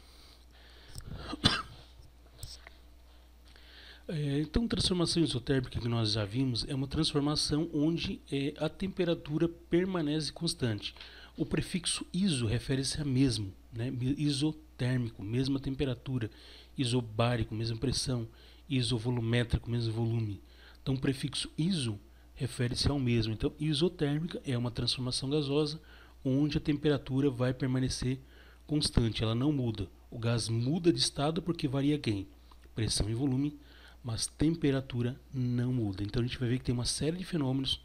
Então, transformação isotérmica que nós já vimos é uma transformação onde a temperatura permanece constante. O prefixo iso refere-se a mesmo, né? Isotérmico, mesma temperatura, isobárico, mesma pressão, isovolumétrico, mesmo volume. Então, o prefixo iso refere-se ao mesmo. Então, isotérmica é uma transformação gasosa onde a temperatura vai permanecer constante, ela não muda. O gás muda de estado porque varia quem? Pressão e volume, mas temperatura não muda. Então a gente vai ver que tem uma série de fenômenos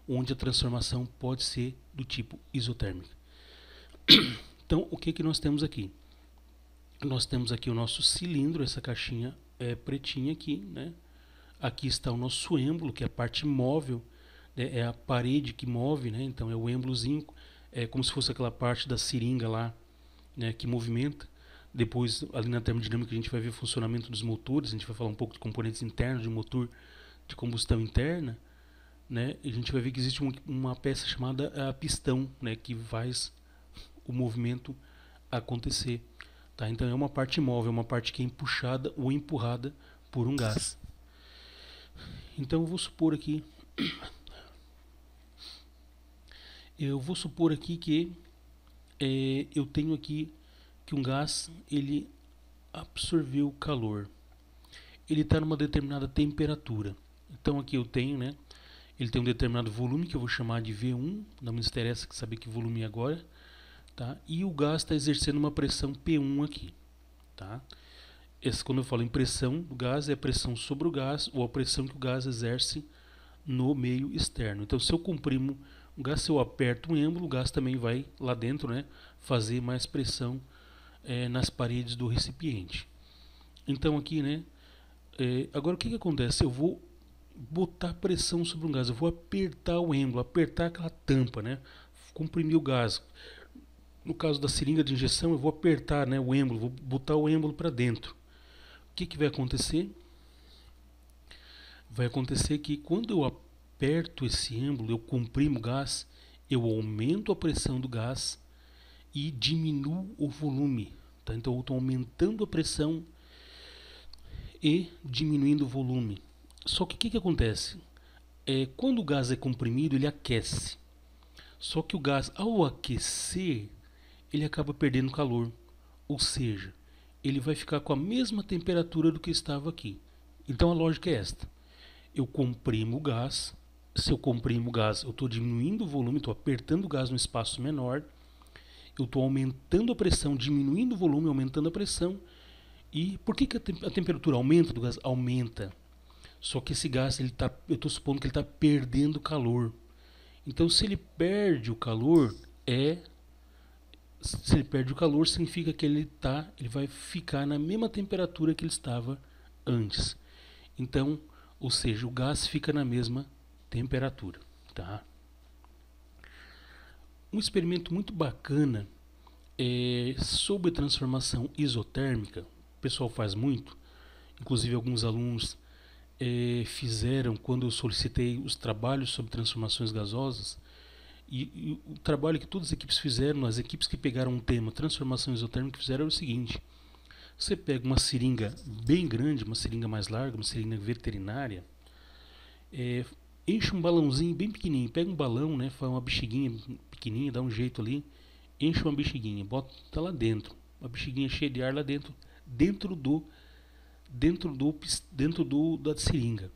onde a transformação pode ser do tipo isotérmica. Então, o que nós temos aqui? Nós temos aqui o nosso cilindro, essa caixinha pretinha aqui, né? Aqui está o nosso êmbolo, que é a parte móvel, né? É a parede que move, né? Então é o êmbolozinho, é como se fosse aquela parte da seringa lá, né, que movimenta. Depois, ali na termodinâmica, a gente vai ver o funcionamento dos motores, a gente vai falar um pouco de componentes internos de motor de combustão interna, né? E a gente vai ver que existe uma peça chamada pistão, né, que faz o movimento acontecer. Tá? Então é uma parte móvel, uma parte que é puxada ou empurrada por um gás. Então eu vou supor aqui que eu tenho aqui que um gás ele absorveu calor. Ele está numa determinada temperatura. Então aqui eu tenho, né? Ele tem um determinado volume que eu vou chamar de V1. Não me interessa saber que volume é agora, tá? E o gás está exercendo uma pressão P1 aqui, tá? Quando eu falo em pressão do gás, é a pressão sobre o gás ou a pressão que o gás exerce no meio externo. Então, se eu comprimo o gás, se eu aperto um êmbolo, o gás também vai lá dentro, né, fazer mais pressão nas paredes do recipiente. Então aqui, né, agora o que acontece? Eu vou botar pressão sobre um gás, eu vou apertar o êmbolo, apertar aquela tampa, né, comprimir o gás. No caso da seringa de injeção, eu vou apertar, né, o êmbolo, vou botar o êmbolo para dentro. O que vai acontecer? Vai acontecer que quando eu aperto esse êmbolo, eu comprimo o gás, eu aumento a pressão do gás e diminuo o volume. Tá? Então eu estou aumentando a pressão e diminuindo o volume. Só que o que acontece? Quando o gás é comprimido, ele aquece. Só que o gás, ao aquecer, ele acaba perdendo calor. Ou seja, ele vai ficar com a mesma temperatura do que estava aqui. Então a lógica é esta. Eu comprimo o gás. Se eu comprimo o gás, eu estou diminuindo o volume, estou apertando o gás num espaço menor. Eu estou aumentando a pressão, diminuindo o volume, aumentando a pressão. E por que a temperatura aumenta do gás? Aumenta. Só que esse gás, eu estou supondo que ele está perdendo calor. Então, se ele perde o calor, significa que ele vai ficar na mesma temperatura que ele estava antes. Então, ou seja, o gás fica na mesma temperatura, tá? Um experimento muito bacana Sobre transformação isotérmica, o pessoal faz muito, inclusive alguns alunos fizeram quando eu solicitei os trabalhos sobre transformações gasosas, e o trabalho que todas as equipes fizeram, as equipes que pegaram um tema transformação isotérmica fizeram era o seguinte: você pega uma seringa bem grande, uma seringa mais larga, uma seringa veterinária, enche um balãozinho bem pequenininho, pega um balão, né, faz uma bexiguinha pequenininha, dá um jeito ali, enche uma bexiguinha, bota lá dentro, uma bexiguinha cheia de ar lá dentro, dentro do da seringa,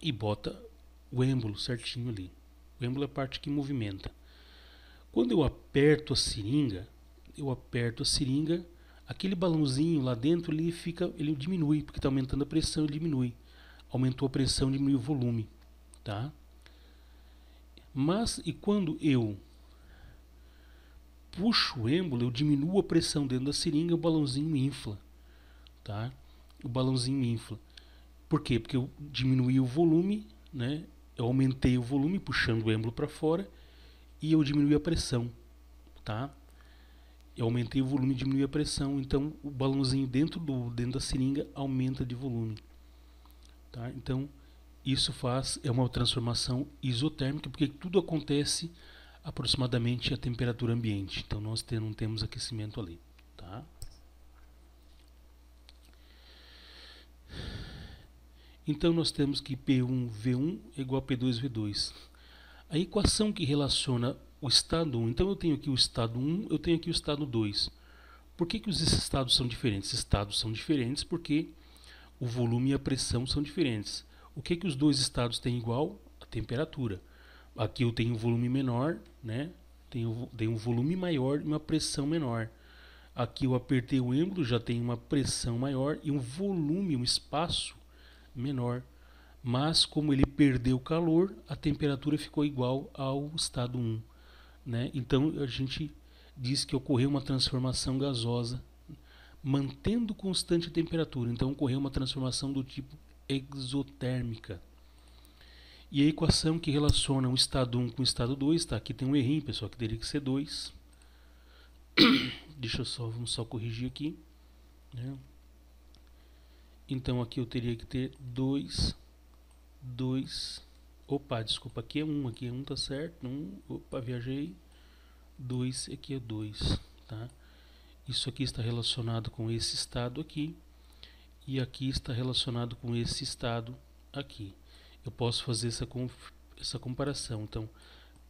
e bota o êmbolo certinho ali. O êmbolo é a parte que movimenta. Quando eu aperto a seringa, aquele balãozinho lá dentro ele diminui, porque está aumentando a pressão, ele diminui. Aumentou a pressão, diminuiu o volume, tá? Mas e quando eu puxo o êmbolo, eu diminuo a pressão dentro da seringa, o balãozinho infla, tá? O balãozinho infla. Por quê? Porque eu diminuí o volume, né? Eu aumentei o volume puxando o êmbolo para fora e eu diminui a pressão, tá? Eu aumentei o volume e diminui a pressão, então o balãozinho dentro da seringa aumenta de volume, tá? Então isso é uma transformação isotérmica, porque tudo acontece aproximadamente a temperatura ambiente, então nós não temos aquecimento ali, tá? Então nós temos que P1V1 é igual a P2V2. A equação que relaciona o estado 1, então eu tenho aqui o estado 1, eu tenho aqui o estado 2. Por que os estados são diferentes? Estados são diferentes porque o volume e a pressão são diferentes. O que os dois estados têm igual? A temperatura. Aqui eu tenho um volume menor, né? Tenho um volume maior e uma pressão menor. Aqui eu apertei o êmbolo, já tenho uma pressão maior e um volume, um espaço menor. Mas como ele perdeu calor, a temperatura ficou igual ao estado 1. Né? Então a gente diz que ocorreu uma transformação gasosa mantendo constante a temperatura. Então ocorreu uma transformação do tipo exotérmica. E a equação que relaciona o estado 1 com o estado 2, tá? Aqui tem um errinho, pessoal, que teria que ser 2. Vamos só corrigir aqui. Né? Então aqui eu teria que ter 2. Opa, desculpa, aqui é 1, tá certo. 1, opa, viajei. 2, aqui é 2, tá? Isso aqui está relacionado com esse estado aqui, e aqui está relacionado com esse estado aqui. Eu posso fazer essa comparação. Então,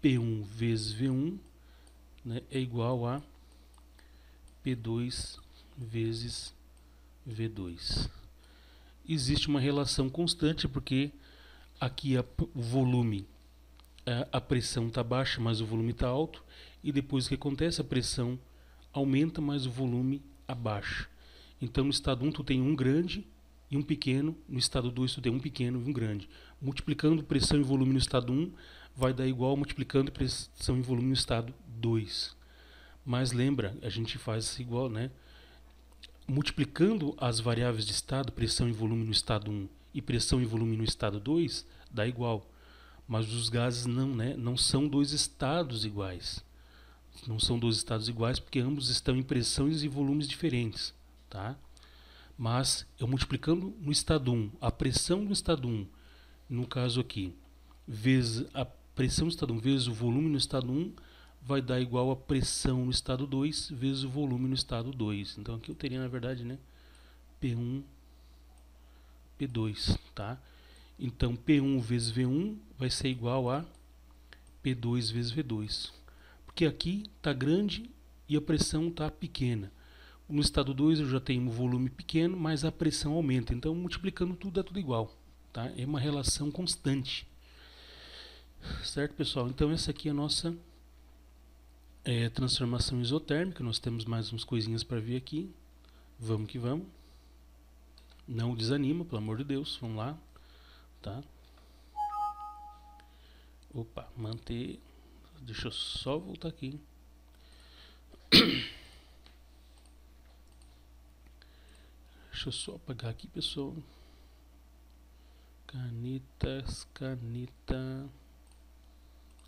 P1 vezes V1, né, é igual a P2 vezes V2. Existe uma relação constante, porque aqui o volume, a pressão está baixa, mas o volume está alto, e depois o que acontece? A pressão aumenta, mas o volume abaixa. Então no estado 1 tu tem um grande e um pequeno, no estado 2 tu tem um pequeno e um grande. Multiplicando pressão e volume no estado 1 vai dar igual multiplicando pressão e volume no estado 2. Mas lembra, a gente faz igual, né? Multiplicando as variáveis de estado, pressão e volume no estado 1 e pressão e volume no estado 2, dá igual. Mas os gases não, né? Não são dois estados iguais. Não são dois estados iguais porque ambos estão em pressões e volumes diferentes, tá? Mas eu multiplicando no estado 1, a pressão no estado 1, no caso aqui, vezes a pressão no estado 1 vezes o volume no estado 1, vai dar igual a pressão no estado 2 vezes o volume no estado 2. Então aqui eu teria, na verdade, né, P1, P2, tá? Então P1 vezes V1 vai ser igual a P2 vezes V2. Porque aqui está grande e a pressão está pequena. No estado 2 eu já tenho um volume pequeno, mas a pressão aumenta. Então multiplicando tudo dá tudo igual. Tá? É uma relação constante. Certo, pessoal? Então essa aqui é a nossa transformação isotérmica. Nós temos mais umas coisinhas para ver aqui. Vamos que vamos. Não desanima, pelo amor de Deus. Vamos lá. Tá? Opa, manter. Deixa eu só voltar aqui. Deixa eu só apagar aqui, pessoal. Caneta.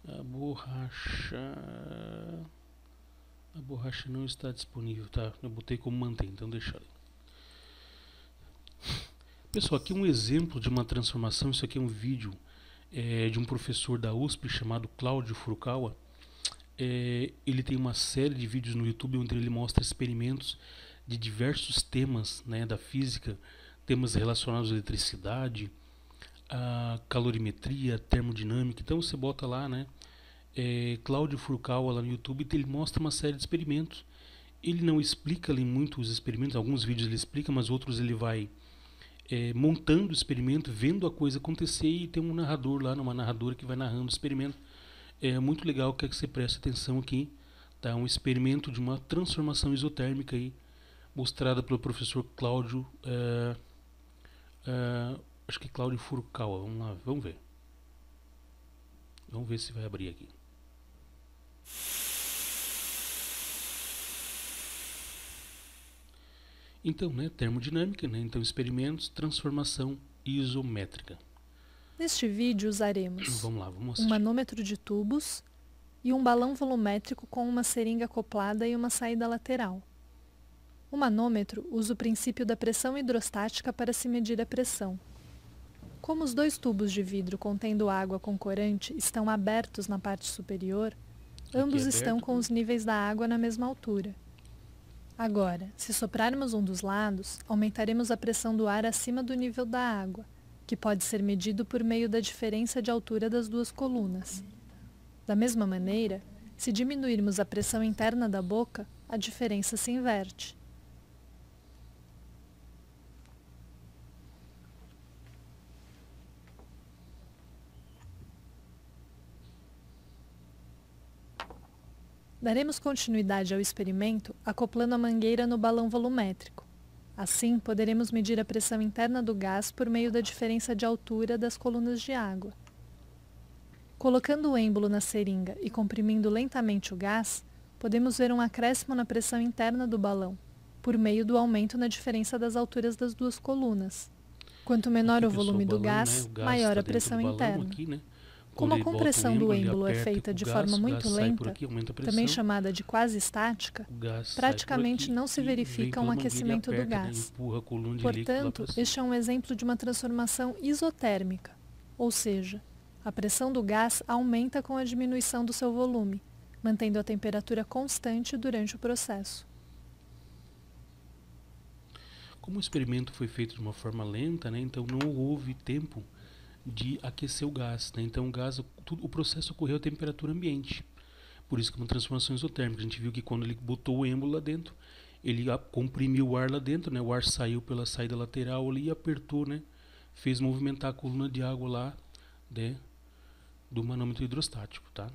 A borracha. A borracha não está disponível, tá? Eu botei como mantém, então deixa ali. Pessoal, aqui um exemplo de uma transformação. Isso aqui é um vídeo de um professor da USP chamado Cláudio Furukawa. Ele tem uma série de vídeos no YouTube onde ele mostra experimentos de diversos temas, né, da física, temas relacionados à eletricidade, a calorimetria, termodinâmica. Então você bota lá, né, Cláudio Furukawa lá no YouTube, ele mostra uma série de experimentos. Ele não explica ali muito os experimentos, alguns vídeos ele explica, mas outros ele vai montando o experimento, vendo a coisa acontecer, e tem um narrador lá, uma narradora que vai narrando o experimento. É muito legal, quero que você preste atenção aqui, tá? Um experimento de uma transformação isotérmica aí, mostrada pelo professor Cláudio, acho que Cláudio Furukawa. Vamos lá, vamos ver. Vamos ver se vai abrir aqui. Então, né, termodinâmica, né, então experimentos, transformação isométrica. Neste vídeo usaremos Vamos lá, vamos um assistir. manômetro de tubos e um balão volumétrico com uma seringa acoplada e uma saída lateral. O manômetro usa o princípio da pressão hidrostática para se medir a pressão. Como os dois tubos de vidro contendo água com corante estão abertos na parte superior, ambos estão com os níveis da água na mesma altura. Agora, se soprarmos um dos lados, aumentaremos a pressão do ar acima do nível da água, que pode ser medido por meio da diferença de altura das duas colunas. Da mesma maneira, se diminuirmos a pressão interna da boca, a diferença se inverte. Daremos continuidade ao experimento acoplando a mangueira no balão volumétrico. Assim, poderemos medir a pressão interna do gás por meio da diferença de altura das colunas de água. Colocando o êmbolo na seringa e comprimindo lentamente o gás, podemos ver um acréscimo na pressão interna do balão, por meio do aumento na diferença das alturas das duas colunas. Quanto menor o volume do gás, maior a pressão interna. Como a compressão do êmbolo é feita de forma muito lenta, também chamada de quase estática, praticamente não se verifica um aquecimento do gás. Portanto, este é um exemplo de uma transformação isotérmica, ou seja, a pressão do gás aumenta com a diminuição do seu volume, mantendo a temperatura constante durante o processo. Como o experimento foi feito de uma forma lenta, né, então não houve tempo de aquecer o gás, né? Então o processo ocorreu a temperatura ambiente. Por isso que é uma transformação isotérmica. A gente viu que quando ele botou o êmbolo lá dentro, ele comprimiu o ar lá dentro, né? O ar saiu pela saída lateral ali e apertou, né? Fez movimentar a coluna de água lá, né? Do manômetro hidrostático, tá?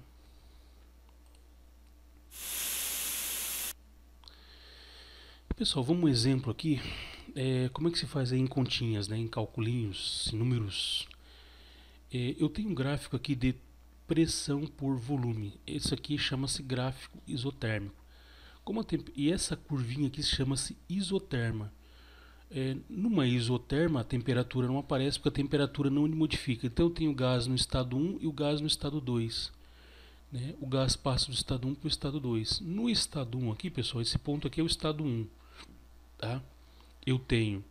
Pessoal, vamos um exemplo aqui. Como é que se faz aí em continhas, né? Em calculinhos, em números. Eu tenho um gráfico aqui de pressão por volume. Esse aqui chama-se gráfico isotérmico. E essa curvinha aqui chama-se isoterma. Numa isoterma, a temperatura não aparece porque a temperatura não modifica. Então eu tenho o gás no estado 1 e o gás no estado 2. Né? O gás passa do estado 1 para o estado 2. No estado 1 aqui, pessoal, esse ponto aqui é o estado 1. Tá? Eu tenho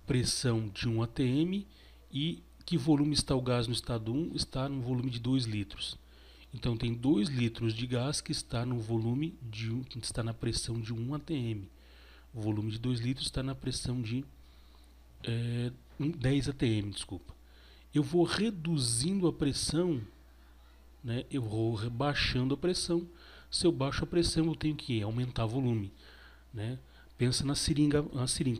pressão de 1 atm e que volume está o gás no estado 1? Está no volume de 2 litros. Então tem 2 litros de gás que está no volume que está na pressão de 1 atm. O volume de 2 litros está na pressão de 10 atm, desculpa. Eu vou reduzindo a pressão, né? Eu vou rebaixando a pressão. Se eu baixo a pressão, eu tenho que aumentar o volume, né? Pensa na seringa.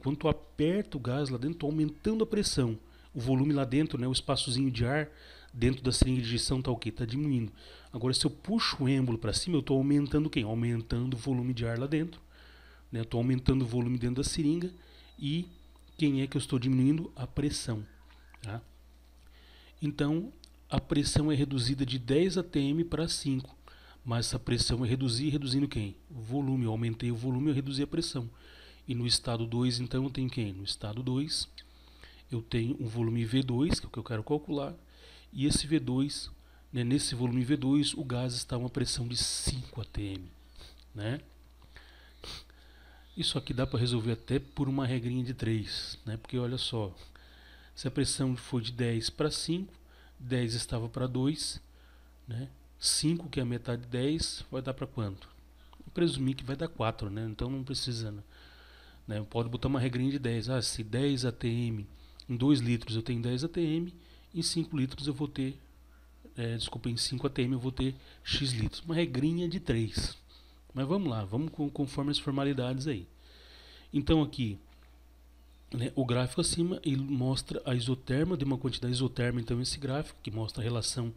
Quando eu aperto o gás lá dentro, estou aumentando a pressão. O volume lá dentro, né, o espaçozinho de ar dentro da seringa de injeção está o quê? Está diminuindo. Agora, se eu puxo o êmbolo para cima, eu estou aumentando quem? Aumentando o volume de ar lá dentro. Né? Estou aumentando o volume dentro da seringa. E quem é que eu estou diminuindo? A pressão. Tá? Então, a pressão é reduzida de 10 atm para 5. Mas essa pressão é reduzindo quem? O volume. Eu aumentei o volume, eu reduzi a pressão. E no estado 2, então, eu tenho quem? No estado 2... eu tenho um volume V2, que é o que eu quero calcular, e esse V2, né, nesse volume V2, o gás está a uma pressão de 5 atm. Né? Isso aqui dá para resolver até por uma regrinha de 3, né? Porque olha só, se a pressão foi de 10 para 5, 10 estava para 2, né? 5, que é a metade de 10, vai dar para quanto? Eu presumi que vai dar 4, né? Então não precisa, né? Pode botar uma regrinha de 10. Ah, se 10 atm em 2 litros eu tenho 10 atm, em 5 litros eu vou ter, desculpa, em 5 atm eu vou ter x litros. Uma regrinha de 3. Mas vamos lá, vamos conforme as formalidades aí. Então aqui, né, o gráfico acima ele mostra a isoterma de uma quantidade isoterma, então esse gráfico que mostra a relação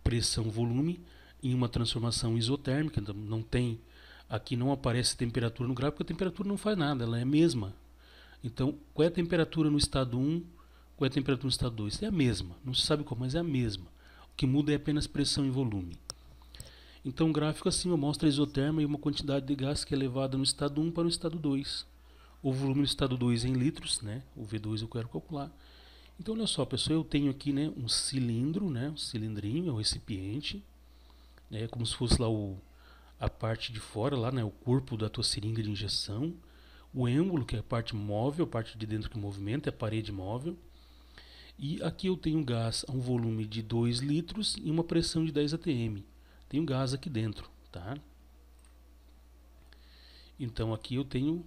pressão-volume em uma transformação isotérmica, então não tem, aqui não aparece temperatura no gráfico, a temperatura não faz nada, ela é a mesma. Então, qual é a temperatura no estado 1, qual é a temperatura no estado 2? É a mesma, não se sabe qual, mas é a mesma. O que muda é apenas pressão e volume. Então o gráfico acima mostra a isoterma e uma quantidade de gás que é levada no estado 1 para o estado 2. O volume no estado 2 é em litros, né? O V2 eu quero calcular. Então olha só, pessoal, eu tenho aqui, né, um cilindro, né, um cilindrinho, é um recipiente, né, como se fosse lá a parte de fora, lá, né, o corpo da tua seringa de injeção. O êmbolo, que é a parte móvel, a parte de dentro que movimenta, é a parede móvel. E aqui eu tenho gás a um volume de 2 litros e uma pressão de 10 atm. Tenho gás aqui dentro, tá? Então aqui eu tenho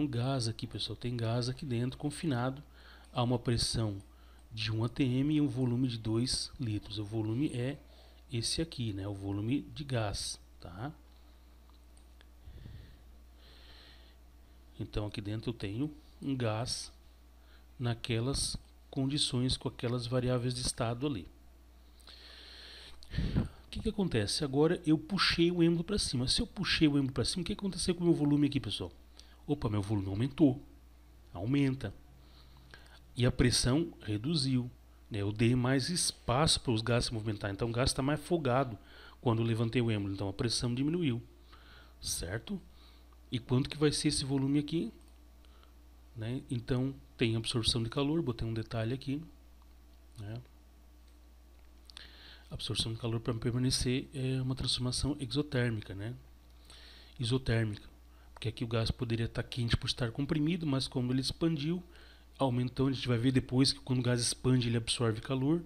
gás aqui, pessoal, tem gás aqui dentro confinado a uma pressão de 1 atm e um volume de 2 litros. O volume é esse aqui, né? O volume de gás, tá? Então aqui dentro eu tenho um gás naquelas condições com aquelas variáveis de estado ali. O que acontece? Agora eu puxei o êmbolo para cima. Se eu puxei o êmbolo para cima, o que aconteceu com o meu volume aqui, pessoal? Opa, meu volume aumentou. Aumenta. E a pressão reduziu. Né? Eu dei mais espaço para os gases se movimentar. Então o gás está mais afogado quando eu levantei o êmbolo. Então a pressão diminuiu. Certo? E quanto que vai ser esse volume aqui? Né? Então tem absorção de calor. Botei um detalhe aqui. Né? A absorção de calor para permanecer é uma transformação exotérmica, né? Isotérmica, porque aqui o gás poderia estar quente por estar comprimido, mas como ele expandiu, aumentou. A gente vai ver depois que quando o gás expande ele absorve calor.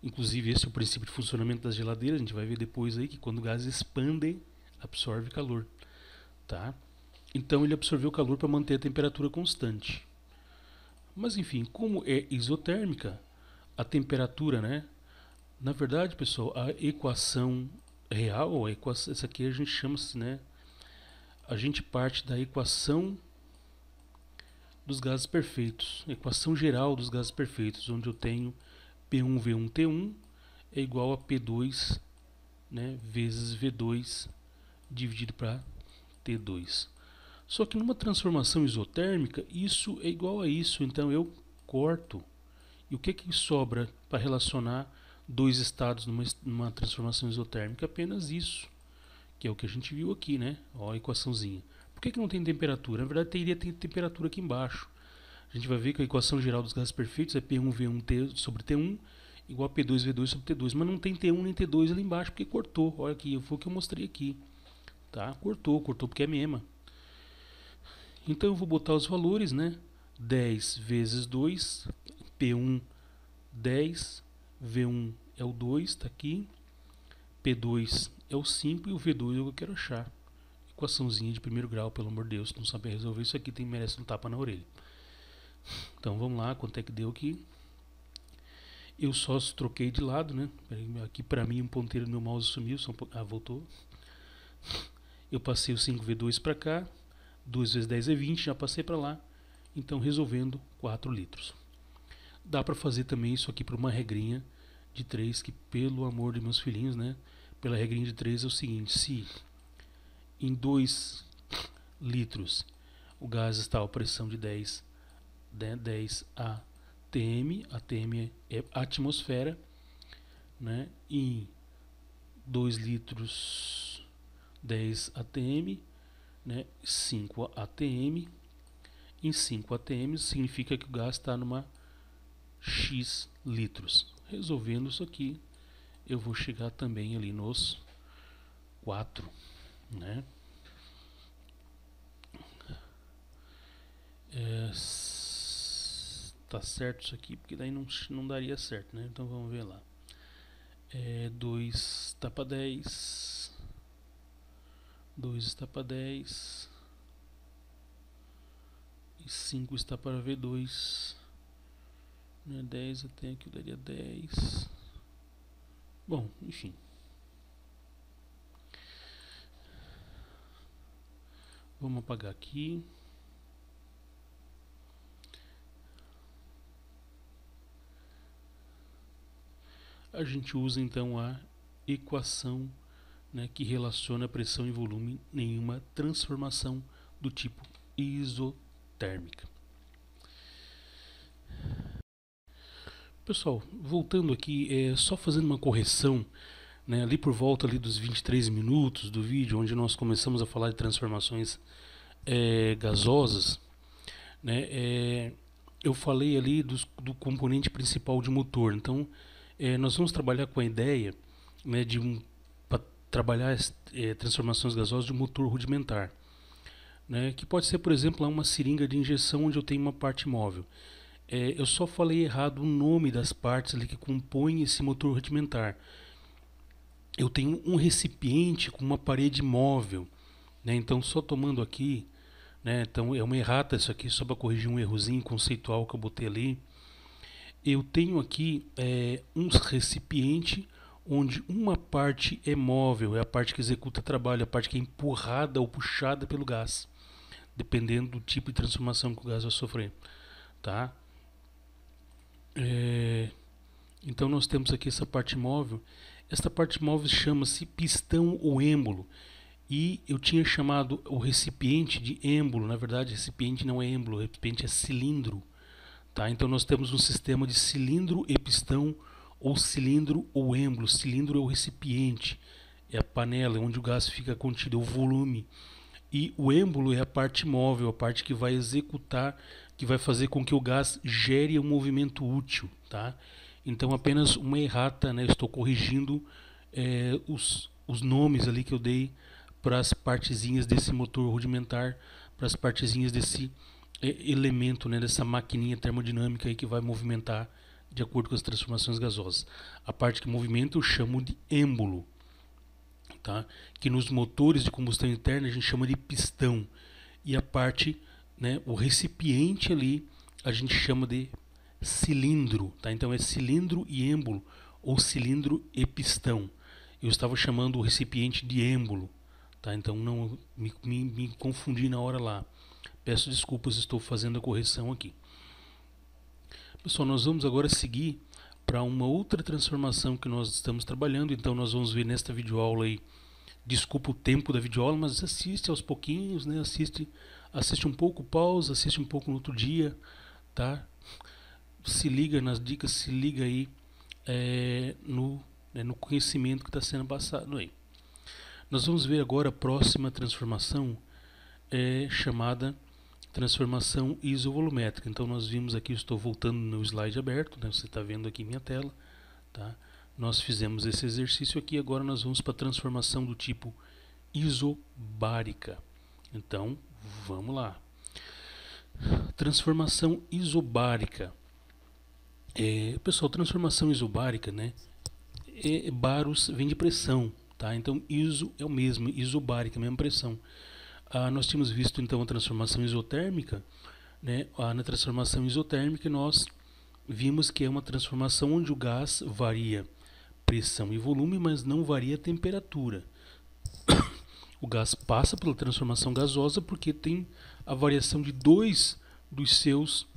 Inclusive esse é o princípio de funcionamento das geladeiras. A gente vai ver depois aí que quando o gás expande absorve calor, tá? Então ele absorveu calor para manter a temperatura constante. Mas enfim, como é isotérmica, a temperatura, né? Na verdade, pessoal, a equação real, essa aqui a gente chama-se, né? A gente parte da equação dos gases perfeitos, equação geral dos gases perfeitos, onde eu tenho P1V1T1 é igual a P2, né, vezes V2 dividido para T2. Só que numa transformação isotérmica, isso é igual a isso, então eu corto. E o que sobra para relacionar dois estados numa transformação isotérmica? Apenas isso, que é o que a gente viu aqui, né? Ó, a equaçãozinha. Por que não tem temperatura? Na verdade, teria temperatura aqui embaixo. A gente vai ver que a equação geral dos gases perfeitos é P1V1 sobre T1 igual a P2V2 sobre T2. Mas não tem T1 nem T2 ali embaixo, porque cortou. Olha aqui, foi o que eu mostrei aqui. Tá? Cortou porque é mesma. Então eu vou botar os valores, né? 10 vezes 2, P1 10, V1 é o 2, está aqui, P2 é o 5 e o V2 é o que eu quero achar. Equaçãozinha de primeiro grau, pelo amor de Deus, se não saber resolver isso aqui merece um tapa na orelha. Então vamos lá, quanto é que deu aqui? Eu só troquei de lado, né? Aqui para mim um ponteiro do meu mouse sumiu, voltou. Eu passei o 5V2 para cá, 2 vezes 10 é 20, já passei para lá. Então resolvendo 4 litros. Dá para fazer também isso aqui por uma regrinha de 3, que pelo amor de meus filhinhos, né? Pela regrinha de 3 é o seguinte: se em 2 litros o gás está a pressão de 10 atm, atm é atmosfera, né? Em 2 litros 10 atm, né? 5 atm. Em 5 atm significa que o gás está numa x litros. Resolvendo isso aqui, eu vou chegar também ali nos 4, né? Tá certo isso aqui, porque daí não daria certo, né? Então vamos ver lá. 2 está para 10. 2 está para 10. E 5 está para V2. 10 até aqui daria 10. Bom, enfim. Vamos apagar aqui. A gente usa então a equação, né, que relaciona pressão e volume em uma transformação do tipo isotérmica. Pessoal, voltando aqui, só fazendo uma correção, né, ali por volta ali dos 23 minutos do vídeo, onde nós começamos a falar de transformações gasosas, né, eu falei ali do componente principal de motor. Então, nós vamos trabalhar com a ideia, né, para trabalhar transformações gasosas de motor rudimentar, né, que pode ser, por exemplo, uma seringa de injeção onde eu tenho uma parte móvel. Eu só falei errado o nome das partes ali que compõem esse motor rudimentar. Eu tenho um recipiente com uma parede móvel, né, então só tomando aqui, né, então é uma errata isso aqui, só para corrigir um errozinho conceitual que eu botei ali. Eu tenho aqui um recipiente onde uma parte é móvel, é a parte que executa trabalho, a parte que é empurrada ou puxada pelo gás, dependendo do tipo de transformação que o gás vai sofrer, tá? Então nós temos aqui essa parte móvel. Esta parte móvel chama-se pistão ou êmbolo. E eu tinha chamado o recipiente de êmbolo. Na verdade, recipiente não é êmbolo, o recipiente é cilindro. Tá? Então nós temos um sistema de cilindro e pistão, ou cilindro ou êmbolo. Cilindro é o recipiente, é a panela onde o gás fica contido, é o volume. E o êmbolo é a parte móvel, a parte que vai executar, que vai fazer com que o gás gere um movimento útil. Tá? Então apenas uma errata, né? Estou corrigindo os nomes ali que eu dei para as partezinhas desse motor rudimentar, para as partezinhas desse elemento, né, dessa maquininha termodinâmica aí que vai movimentar de acordo com as transformações gasosas. A parte que movimenta eu chamo de êmbolo, tá? Que nos motores de combustão interna a gente chama de pistão. E a parte, né, o recipiente ali, a gente chama de cilindro, tá? Então é cilindro e êmbolo, ou cilindro e pistão. Eu estava chamando o recipiente de êmbolo, tá? Então não me confundi na hora lá. Peço desculpas, estou fazendo a correção aqui. Pessoal, nós vamos agora seguir para uma outra transformação que nós estamos trabalhando. Então nós vamos ver nesta videoaula aí. Desculpa o tempo da videoaula, mas assiste aos pouquinhos, né? Assiste um pouco, pausa, assiste um pouco no outro dia, tá? Se liga nas dicas, se liga aí no conhecimento que está sendo passado aí. Nós vamos ver agora a próxima transformação, chamada transformação isovolumétrica. Então nós vimos aqui, estou voltando no slide aberto, né? Você está vendo aqui minha tela, tá? Nós fizemos esse exercício aqui, agora nós vamos para a transformação do tipo isobárica. Então vamos lá. Transformação isobárica. Pessoal, transformação isobárica, né? Baros vem de pressão, tá? Então iso é o mesmo, isobárica, a mesma pressão. Nós tínhamos visto então a transformação isotérmica, né? Na transformação isotérmica nós vimos que é uma transformação onde o gás varia pressão e volume, mas não varia temperatura. O gás passa pela transformação gasosa porque tem a variação de dois dos seus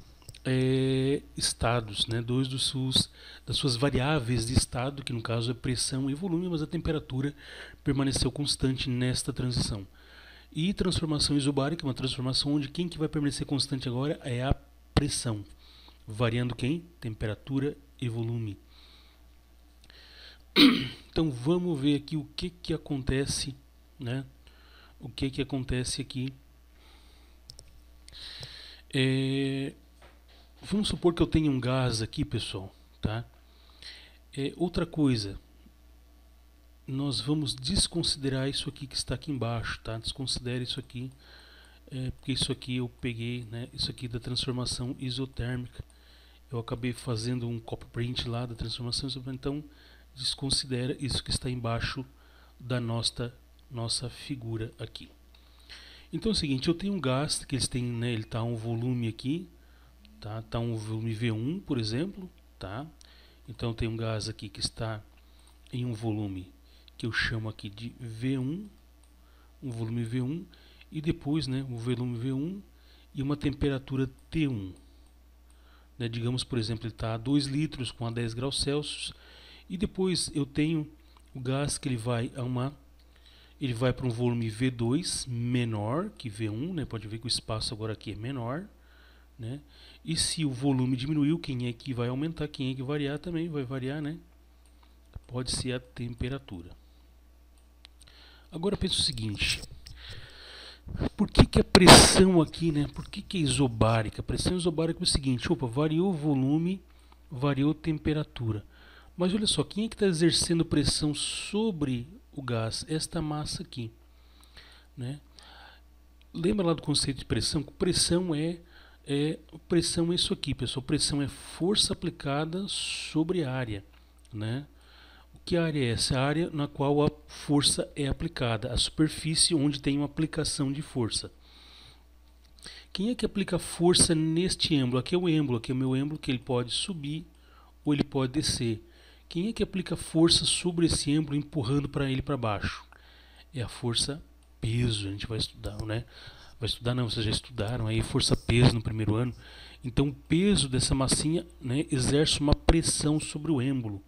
estados, né? Das suas variáveis de estado, que no caso é pressão e volume, mas a temperatura permaneceu constante nesta transição. E transformação isobárica é uma transformação onde quem que vai permanecer constante agora é a pressão, variando quem? Temperatura e volume. Então vamos ver aqui o que acontece, né? O que acontece aqui. Vamos supor que eu tenha um gás aqui, pessoal, tá? Outra coisa, nós vamos desconsiderar isso aqui que está aqui embaixo, tá? Desconsidere isso aqui. porque isso aqui eu peguei, né, isso aqui da transformação isotérmica. Eu acabei fazendo um copy print lá da transformação isotérmica, então desconsidera isso que está embaixo da nossa figura aqui. Então é o seguinte, eu tenho um gás que eles têm, né, ele está um volume aqui, tá um volume V1, por exemplo, tá? Então tem um gás aqui que está em um volume que eu chamo aqui de V1, um volume V1, e depois, né, um volume V1 e uma temperatura T1. Né, digamos, por exemplo, ele está a 2 litros com a 10 graus Celsius, e depois eu tenho o gás que ele vai para um volume V2 menor que V1, né, pode ver que o espaço agora aqui é menor, né? E se o volume diminuiu, quem é que vai aumentar, quem é que variar também vai variar, né? Pode ser a temperatura. Agora pensa o seguinte, por que a pressão aqui, né? Por que é isobárica? A pressão isobárica é o seguinte, opa, variou o volume, variou a temperatura. Mas olha só, quem é que está exercendo pressão sobre o gás? Esta massa aqui, né? Lembra lá do conceito de pressão? Pressão é isso aqui, pessoal. Pressão é força aplicada sobre a área, né? Que área é essa? A área na qual a força é aplicada, a superfície onde tem uma aplicação de força. Quem é que aplica força neste êmbolo? Aqui é o êmbolo, aqui é o meu êmbolo, que ele pode subir ou ele pode descer. Quem é que aplica força sobre esse êmbolo, empurrando para ele para baixo? É a força peso, a gente vai estudar, né? Vai estudar não, vocês já estudaram aí força peso no primeiro ano. Então o peso dessa massinha, né, exerce uma pressão sobre o êmbolo,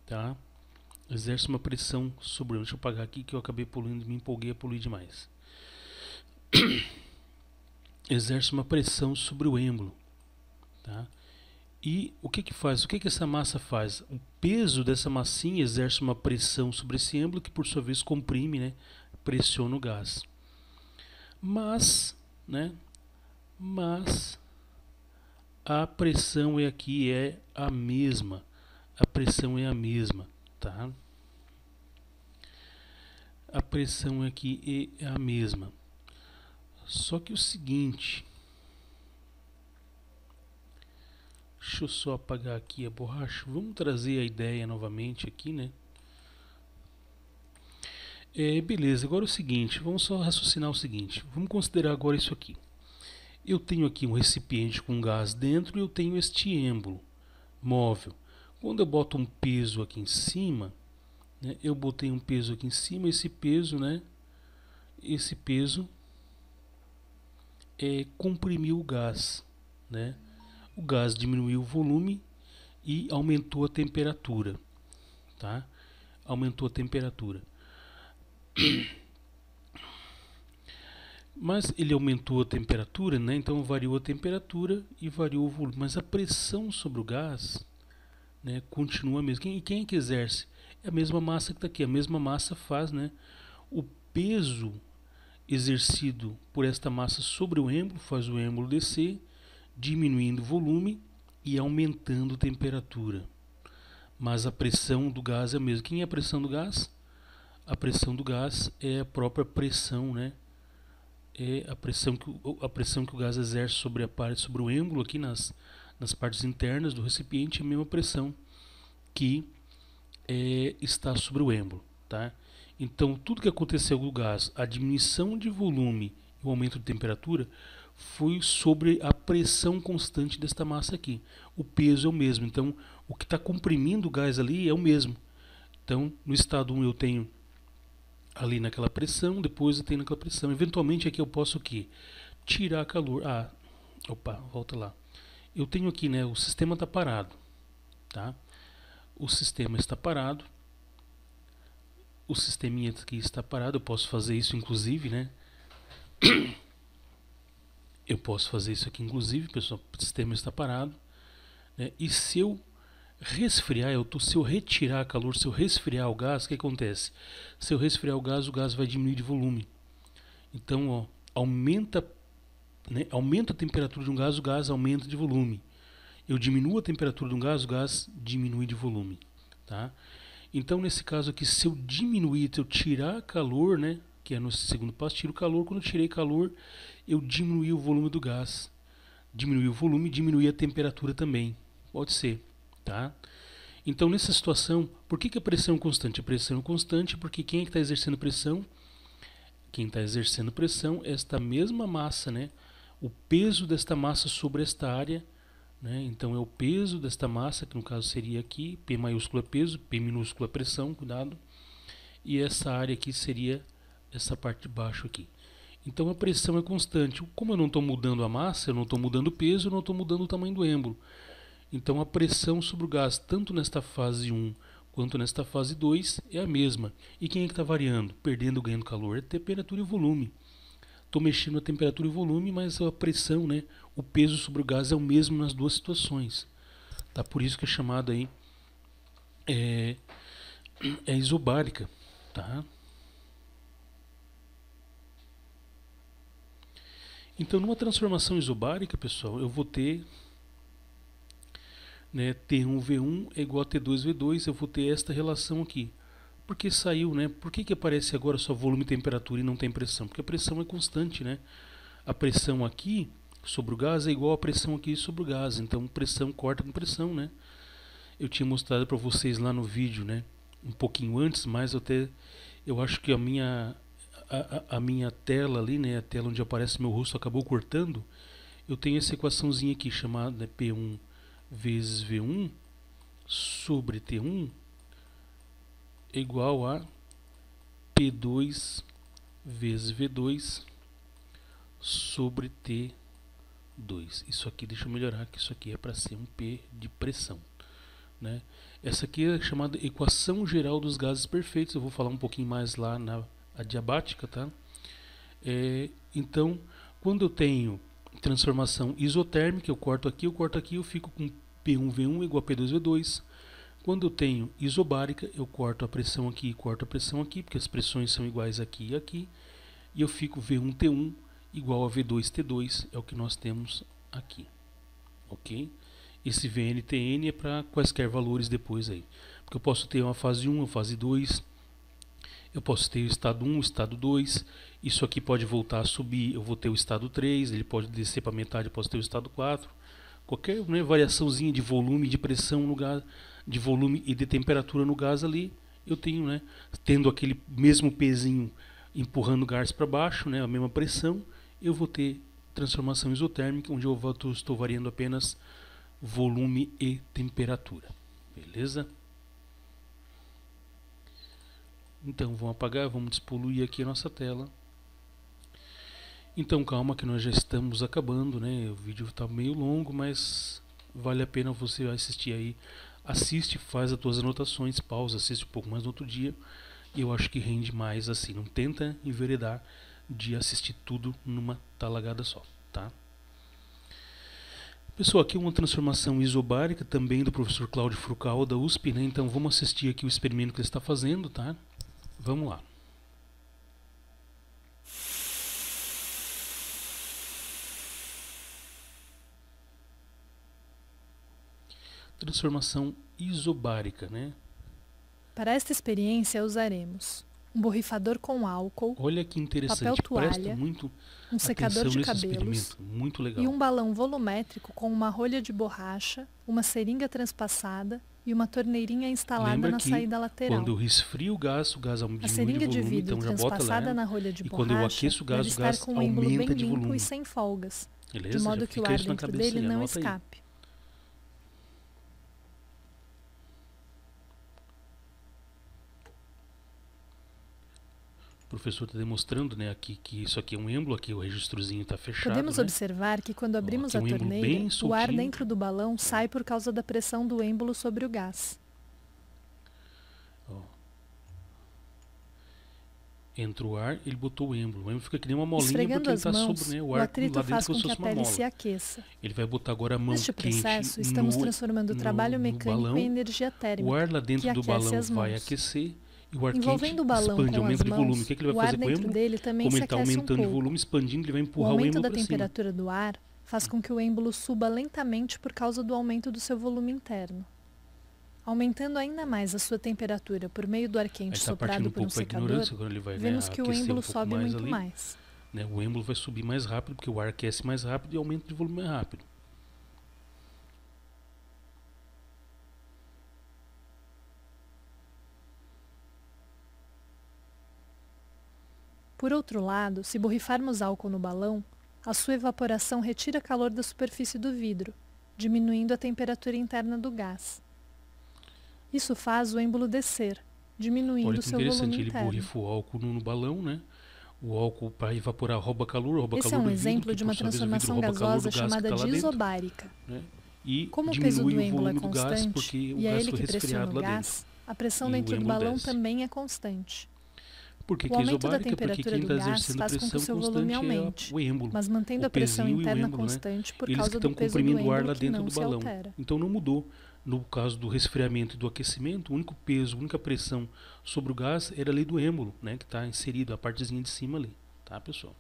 tá? Exerce uma pressão sobre o êmbolo. Deixa eu apagar aqui que eu acabei poluindo, me empolguei a poluir demais. Exerce uma pressão sobre o êmbolo, tá? E o que faz? O que essa massa faz? O peso dessa massinha exerce uma pressão sobre esse êmbolo que por sua vez comprime, né, pressiona o gás. Mas, né, a pressão aqui é a mesma. A pressão é a mesma, tá? A pressão aqui é a mesma. Só que o seguinte, deixa eu só apagar aqui a borracha. Vamos trazer a ideia novamente aqui, né? Beleza, agora é o seguinte, vamos só raciocinar o seguinte. Vamos considerar agora isso aqui. Eu tenho aqui um recipiente com gás dentro e eu tenho este êmbolo móvel. Quando eu boto um peso aqui em cima, né, eu botei um peso aqui em cima, esse peso, né, comprimiu o gás, né? O gás diminuiu o volume e aumentou a temperatura, tá? Aumentou a temperatura. Mas ele aumentou a temperatura, né? Então variou a temperatura e variou o volume. Mas a pressão sobre o gás, né, continua a mesma. Quem é que exerce? É a mesma massa que está aqui. A mesma massa faz, né, o peso exercido por esta massa sobre o êmbolo, faz o êmbolo descer, diminuindo o volume e aumentando a temperatura. Mas a pressão do gás é a mesma. Quem é a pressão do gás? A pressão do gás é a própria pressão, né? É a pressão que o gás exerce sobre a parte, sobre o êmbolo aqui nas partes internas do recipiente, é a mesma pressão que está sobre o êmbolo, tá? Então tudo que aconteceu com o gás, a diminuição de volume e o aumento de temperatura, foi sobre a pressão constante desta massa aqui. O peso é o mesmo, então o que está comprimindo o gás ali é o mesmo. Então no estado 1 eu tenho ali naquela pressão, depois eu tenho naquela pressão. Eventualmente aqui eu posso o quê? Tirar calor. Volta lá. Eu tenho aqui, né, o sistema está parado, tá? O sistema está parado. O sisteminha aqui está parado. Eu posso fazer isso inclusive, né? Eu posso fazer isso aqui inclusive, pessoal. O sistema está parado, né? E se eu resfriar, se eu retirar calor, se eu resfriar o gás, o que acontece? Se eu resfriar o gás vai diminuir de volume. Então, ó, aumenta a temperatura de um gás, o gás aumenta de volume. Eu diminuo a temperatura de um gás, o gás diminui de volume, tá? Então, nesse caso aqui, se eu diminuir, se eu tirar calor, né, que é no segundo passo, tiro o calor. Quando eu tirei calor, eu diminuí o volume do gás. Diminuí o volume e diminuí a temperatura também. Pode ser, tá? Então, nessa situação, por que a pressão é constante? A pressão é constante porque quem é que está exercendo pressão? Quem está exercendo pressão é esta mesma massa, né? O peso desta massa sobre esta área, né? Então, é o peso desta massa, que no caso seria aqui, P maiúsculo é peso, P minúsculo é pressão, cuidado. E essa área aqui seria essa parte de baixo aqui. Então a pressão é constante. Como eu não estou mudando a massa, eu não estou mudando o peso, eu não estou mudando o tamanho do êmbolo. Então a pressão sobre o gás, tanto nesta fase 1 quanto nesta fase 2, é a mesma. E quem é que está variando? Perdendo ou ganhando calor? É a temperatura e o volume. Estou mexendo a temperatura e o volume, mas a pressão, né, o peso sobre o gás é o mesmo nas duas situações. Tá? Por isso que é chamada aí é isobárica. Tá? Então, numa transformação isobárica, pessoal, eu vou ter, né, T1V1 é igual a T2V2, eu vou ter esta relação aqui. Porque saiu, né? Por que aparece agora só volume e temperatura e não tem pressão? Porque a pressão é constante, né? A pressão aqui sobre o gás é igual a pressão aqui sobre o gás. Então, pressão corta com pressão, né? Eu tinha mostrado para vocês lá no vídeo, né? Um pouquinho antes, mas eu acho que a minha tela ali, né, a tela onde aparece meu rosto, acabou cortando. Eu tenho essa equaçãozinha aqui chamada, né, P1 vezes V1 sobre T1 é igual a P2 vezes V2 sobre T2. Isso aqui, deixa eu melhorar, que isso aqui é para ser um P de pressão, né? Essa aqui é chamada equação geral dos gases perfeitos. Eu vou falar um pouquinho mais lá na adiabática, tá? Então, quando eu tenho transformação isotérmica, eu corto aqui, eu fico com P1V1 igual a P2V2. Quando eu tenho isobárica, eu corto a pressão aqui e corto a pressão aqui, porque as pressões são iguais aqui e aqui. E eu fico V1T1 igual a V2T2, é o que nós temos aqui. Ok? Esse VNTN é para quaisquer valores depois aí. Porque eu posso ter uma fase 1, uma fase 2, eu posso ter o estado 1, o estado 2, isso aqui pode voltar a subir, eu vou ter o estado 3, ele pode descer para metade, eu posso ter o estado 4. Qualquer, né, variaçãozinha de volume, de pressão no gás, de volume e de temperatura no gás ali, eu tenho, né, tendo aquele mesmo pezinho empurrando o gás para baixo, né, a mesma pressão, eu vou ter transformação isotérmica, onde eu estou variando apenas volume e temperatura. Beleza? Então vamos apagar, vamos despoluir aqui a nossa tela. Então calma que nós já estamos acabando, né? O vídeo está meio longo, mas vale a pena você assistir aí. Assiste, faz as tuas anotações, pausa, assiste um pouco mais no outro dia. E eu acho que rende mais assim. Não tenta enveredar de assistir tudo numa talagada só, tá? Pessoal, aqui uma transformação isobárica também do professor Cláudio Frucal da USP, né? Então vamos assistir aqui o experimento que ele está fazendo, tá? Vamos lá. Transformação isobárica, né? Para esta experiência usaremos um borrifador com álcool, olha que interessante, papel toalha, presta muito um secador de cabelos muito legal. E um balão volumétrico com uma rolha de borracha, uma seringa transpassada e uma torneirinha instalada Lembra na saída lateral. Quando eu resfrio o gás diminui a seringa de volume, vidro então já bota transpassada lá, na rolha de e borracha quando eu aqueço o gás com um êmbolo bem aumenta de limpo volume. e sem folgas, Beleza? de modo já que o fica ar isso na dentro cabeça, dele não anota aí. escape. O professor está demonstrando, né, aqui, que isso aqui é um êmbolo, aqui o registrozinho está fechado. Podemos né? observar que quando abrimos a um torneira, o ar dentro do balão sai por causa da pressão do êmbolo sobre o gás. Ó. Entra o ar, ele botou o êmbolo. O êmbolo fica que nem uma molinha. Esfregando porque ele as tá mãos, sobre, né, o ar atrito lá dentro faz com como se que a fosse uma pele mola. se aqueça. Ele vai botar agora a mão Neste processo, quente estamos transformando o trabalho no mecânico balão. em energia térmica, O ar lá dentro que do aquece balão as vai mãos. aquecer e o ar Envolvendo quente o balão expande, com aumenta as de volume. mãos, O que ele o vai ar fazer com o dentro êmbolo? dele também Como se ele está aquece um aumentando de pouco. volume, expandindo, ele vai O empurrar o aumento êmbolo da para cima. temperatura do ar faz com que o êmbolo suba lentamente por causa do aumento do seu volume interno. Aumentando ainda mais a sua temperatura por meio do ar quente soprado por um secador, vemos que o êmbolo sobe muito mais. Né? O êmbolo vai subir mais rápido, porque o ar aquece mais rápido e aumenta de volume mais rápido. Por outro lado, se borrifarmos álcool no balão, a sua evaporação retira calor da superfície do vidro, diminuindo a temperatura interna do gás. Isso faz o êmbolo descer, diminuindo seu volume interno. Olha que interessante, ele borrifa o álcool no balão, né? O álcool para evaporar rouba calor do vidro. Esse é um exemplo de uma transformação gasosa chamada de isobárica. Né? E como o peso do êmbolo é constante e é ele que pressiona o gás, a pressão dentro do balão também é constante. O aumento da temperatura do gás faz com que o seu volume aumente, mas mantendo a pressão interna constante por causa do peso do êmbolo que não se altera. Então não mudou. No caso do resfriamento e do aquecimento, o único peso, a única pressão sobre o gás era ali do êmbolo, né, que está inserido, a partezinha de cima ali, tá, pessoal?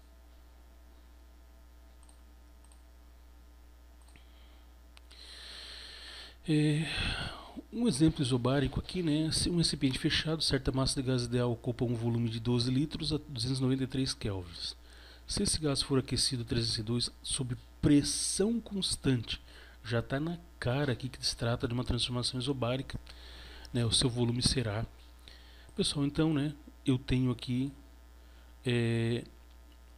Um exemplo isobárico aqui, né? Um recipiente fechado, certa massa de gás ideal ocupa um volume de 12 litros a 293 kelvins. Se esse gás for aquecido a 302 sob pressão constante, já está na cara aqui que se trata de uma transformação isobárica, né? O seu volume será. Pessoal, então, né? Eu tenho aqui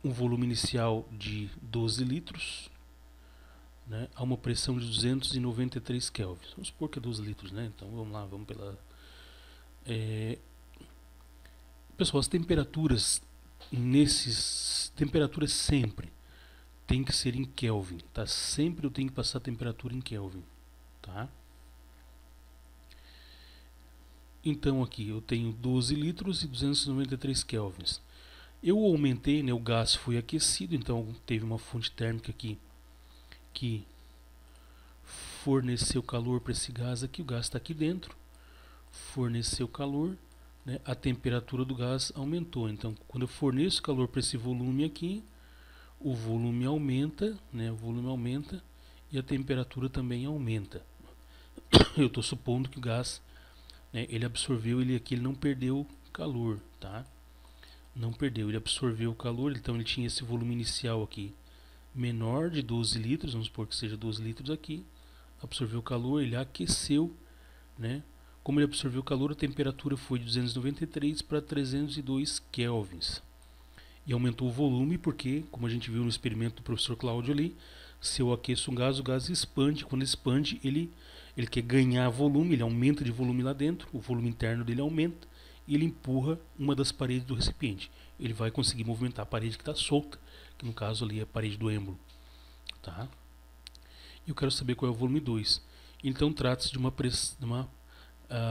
um volume inicial de 12 litros. Né, a uma pressão de 293 kelvins. Vamos supor que é 12 litros, né? Então vamos lá, vamos pela... Pessoal, as temperaturas temperaturas sempre tem que ser em Kelvin, tá? Sempre eu tenho que passar a temperatura em Kelvin, tá? Então aqui eu tenho 12 litros e 293 kelvins. Eu aumentei, né? O gás foi aquecido, então teve uma fonte térmica aqui que forneceu calor para esse gás aqui, o gás está aqui dentro, forneceu calor, né, a temperatura do gás aumentou. Então, quando eu forneço calor para esse volume aqui, o volume aumenta, né, o volume aumenta e a temperatura também aumenta. Eu estou supondo que o gás, né, ele absorveu, ele não perdeu calor, tá? Não perdeu, ele absorveu o calor, então ele tinha esse volume inicial aqui menor de 12 litros, vamos supor que seja 12 litros aqui, absorveu o calor, ele aqueceu, né? Como ele absorveu o calor, a temperatura foi de 293 para 302 kelvins. E aumentou o volume porque, como a gente viu no experimento do professor Cláudio ali, se eu aqueço um gás, o gás expande. Quando expande, ele quer ganhar volume, ele aumenta de volume lá dentro, o volume interno dele aumenta, e ele empurra uma das paredes do recipiente. Ele vai conseguir movimentar a parede que está solta, que no caso ali é a parede do êmbolo, tá? E eu quero saber qual é o volume 2. Então trata-se de uma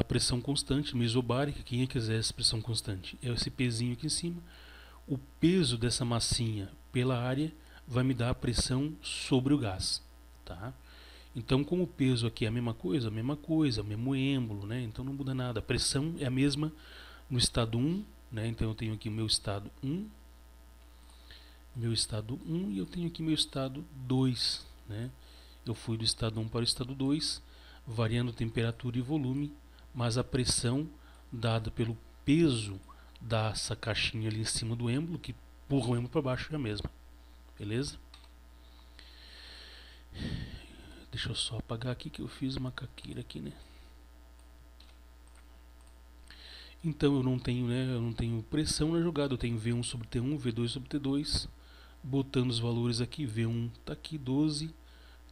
pressão constante, uma isobárica. Quem é que exerce pressão constante? É esse pezinho aqui em cima. O peso dessa massinha pela área vai me dar a pressão sobre o gás, tá? Então, como o peso aqui é a mesma coisa, o mesmo êmbolo, né? Então não muda nada. A pressão é a mesma no estado 1, né? Então eu tenho aqui o meu estado 1, e eu tenho aqui meu estado 2, né? Eu fui do estado 1 para o estado 2, variando temperatura e volume, mas a pressão dada pelo peso dessa caixinha ali em cima do êmbolo, que empurra o êmbolo para baixo, é a mesma. Beleza? Deixa eu só apagar aqui que eu fiz uma caqueira aqui, né? Então eu não tenho pressão na jogada, eu tenho V1 sobre T1, V2 sobre T2, botando os valores aqui, V1 está aqui 12,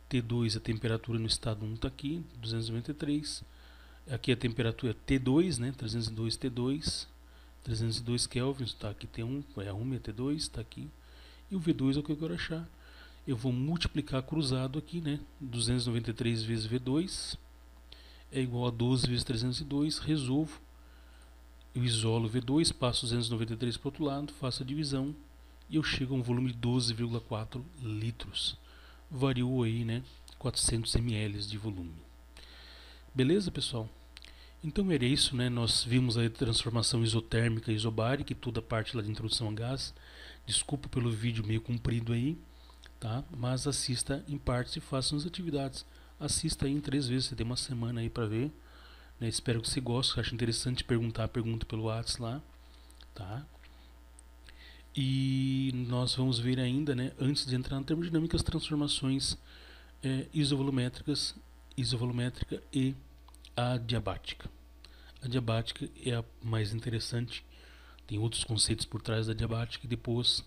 T2 a temperatura no estado 1 está aqui, 293, aqui a temperatura T2, né, 302 T2, 302 kelvins, tá aqui T1, é a 1 e a T2, está aqui, e o V2 é o que eu quero achar. Eu vou multiplicar cruzado aqui, né, 293 vezes V2 é igual a 12 vezes 302, resolvo, eu isolo V2, passo 293 para o outro lado, faço a divisão e eu chego a um volume de 12,4 litros. Variou aí, né, 400 ml de volume. Beleza, pessoal? Então era isso, né? Nós vimos a transformação isotérmica e isobárica e toda a parte lá de introdução a gás. Desculpa pelo vídeo meio comprido aí, tá? Mas assista em partes e faça as atividades. Assista aí em 3 vezes, você tem uma semana aí para ver, né? Espero que você goste, ache interessante perguntar, pergunta pelo WhatsApp lá, tá? E nós vamos ver ainda, né, antes de entrar na termodinâmica, as transformações isovolumétricas, isovolumétrica e adiabática. A diabática é a mais interessante, tem outros conceitos por trás da diabática e depois,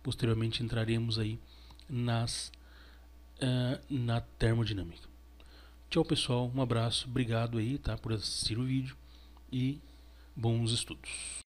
posteriormente, entraremos aí na termodinâmica. Tchau, pessoal, um abraço, obrigado aí, tá, por assistir o vídeo e bons estudos.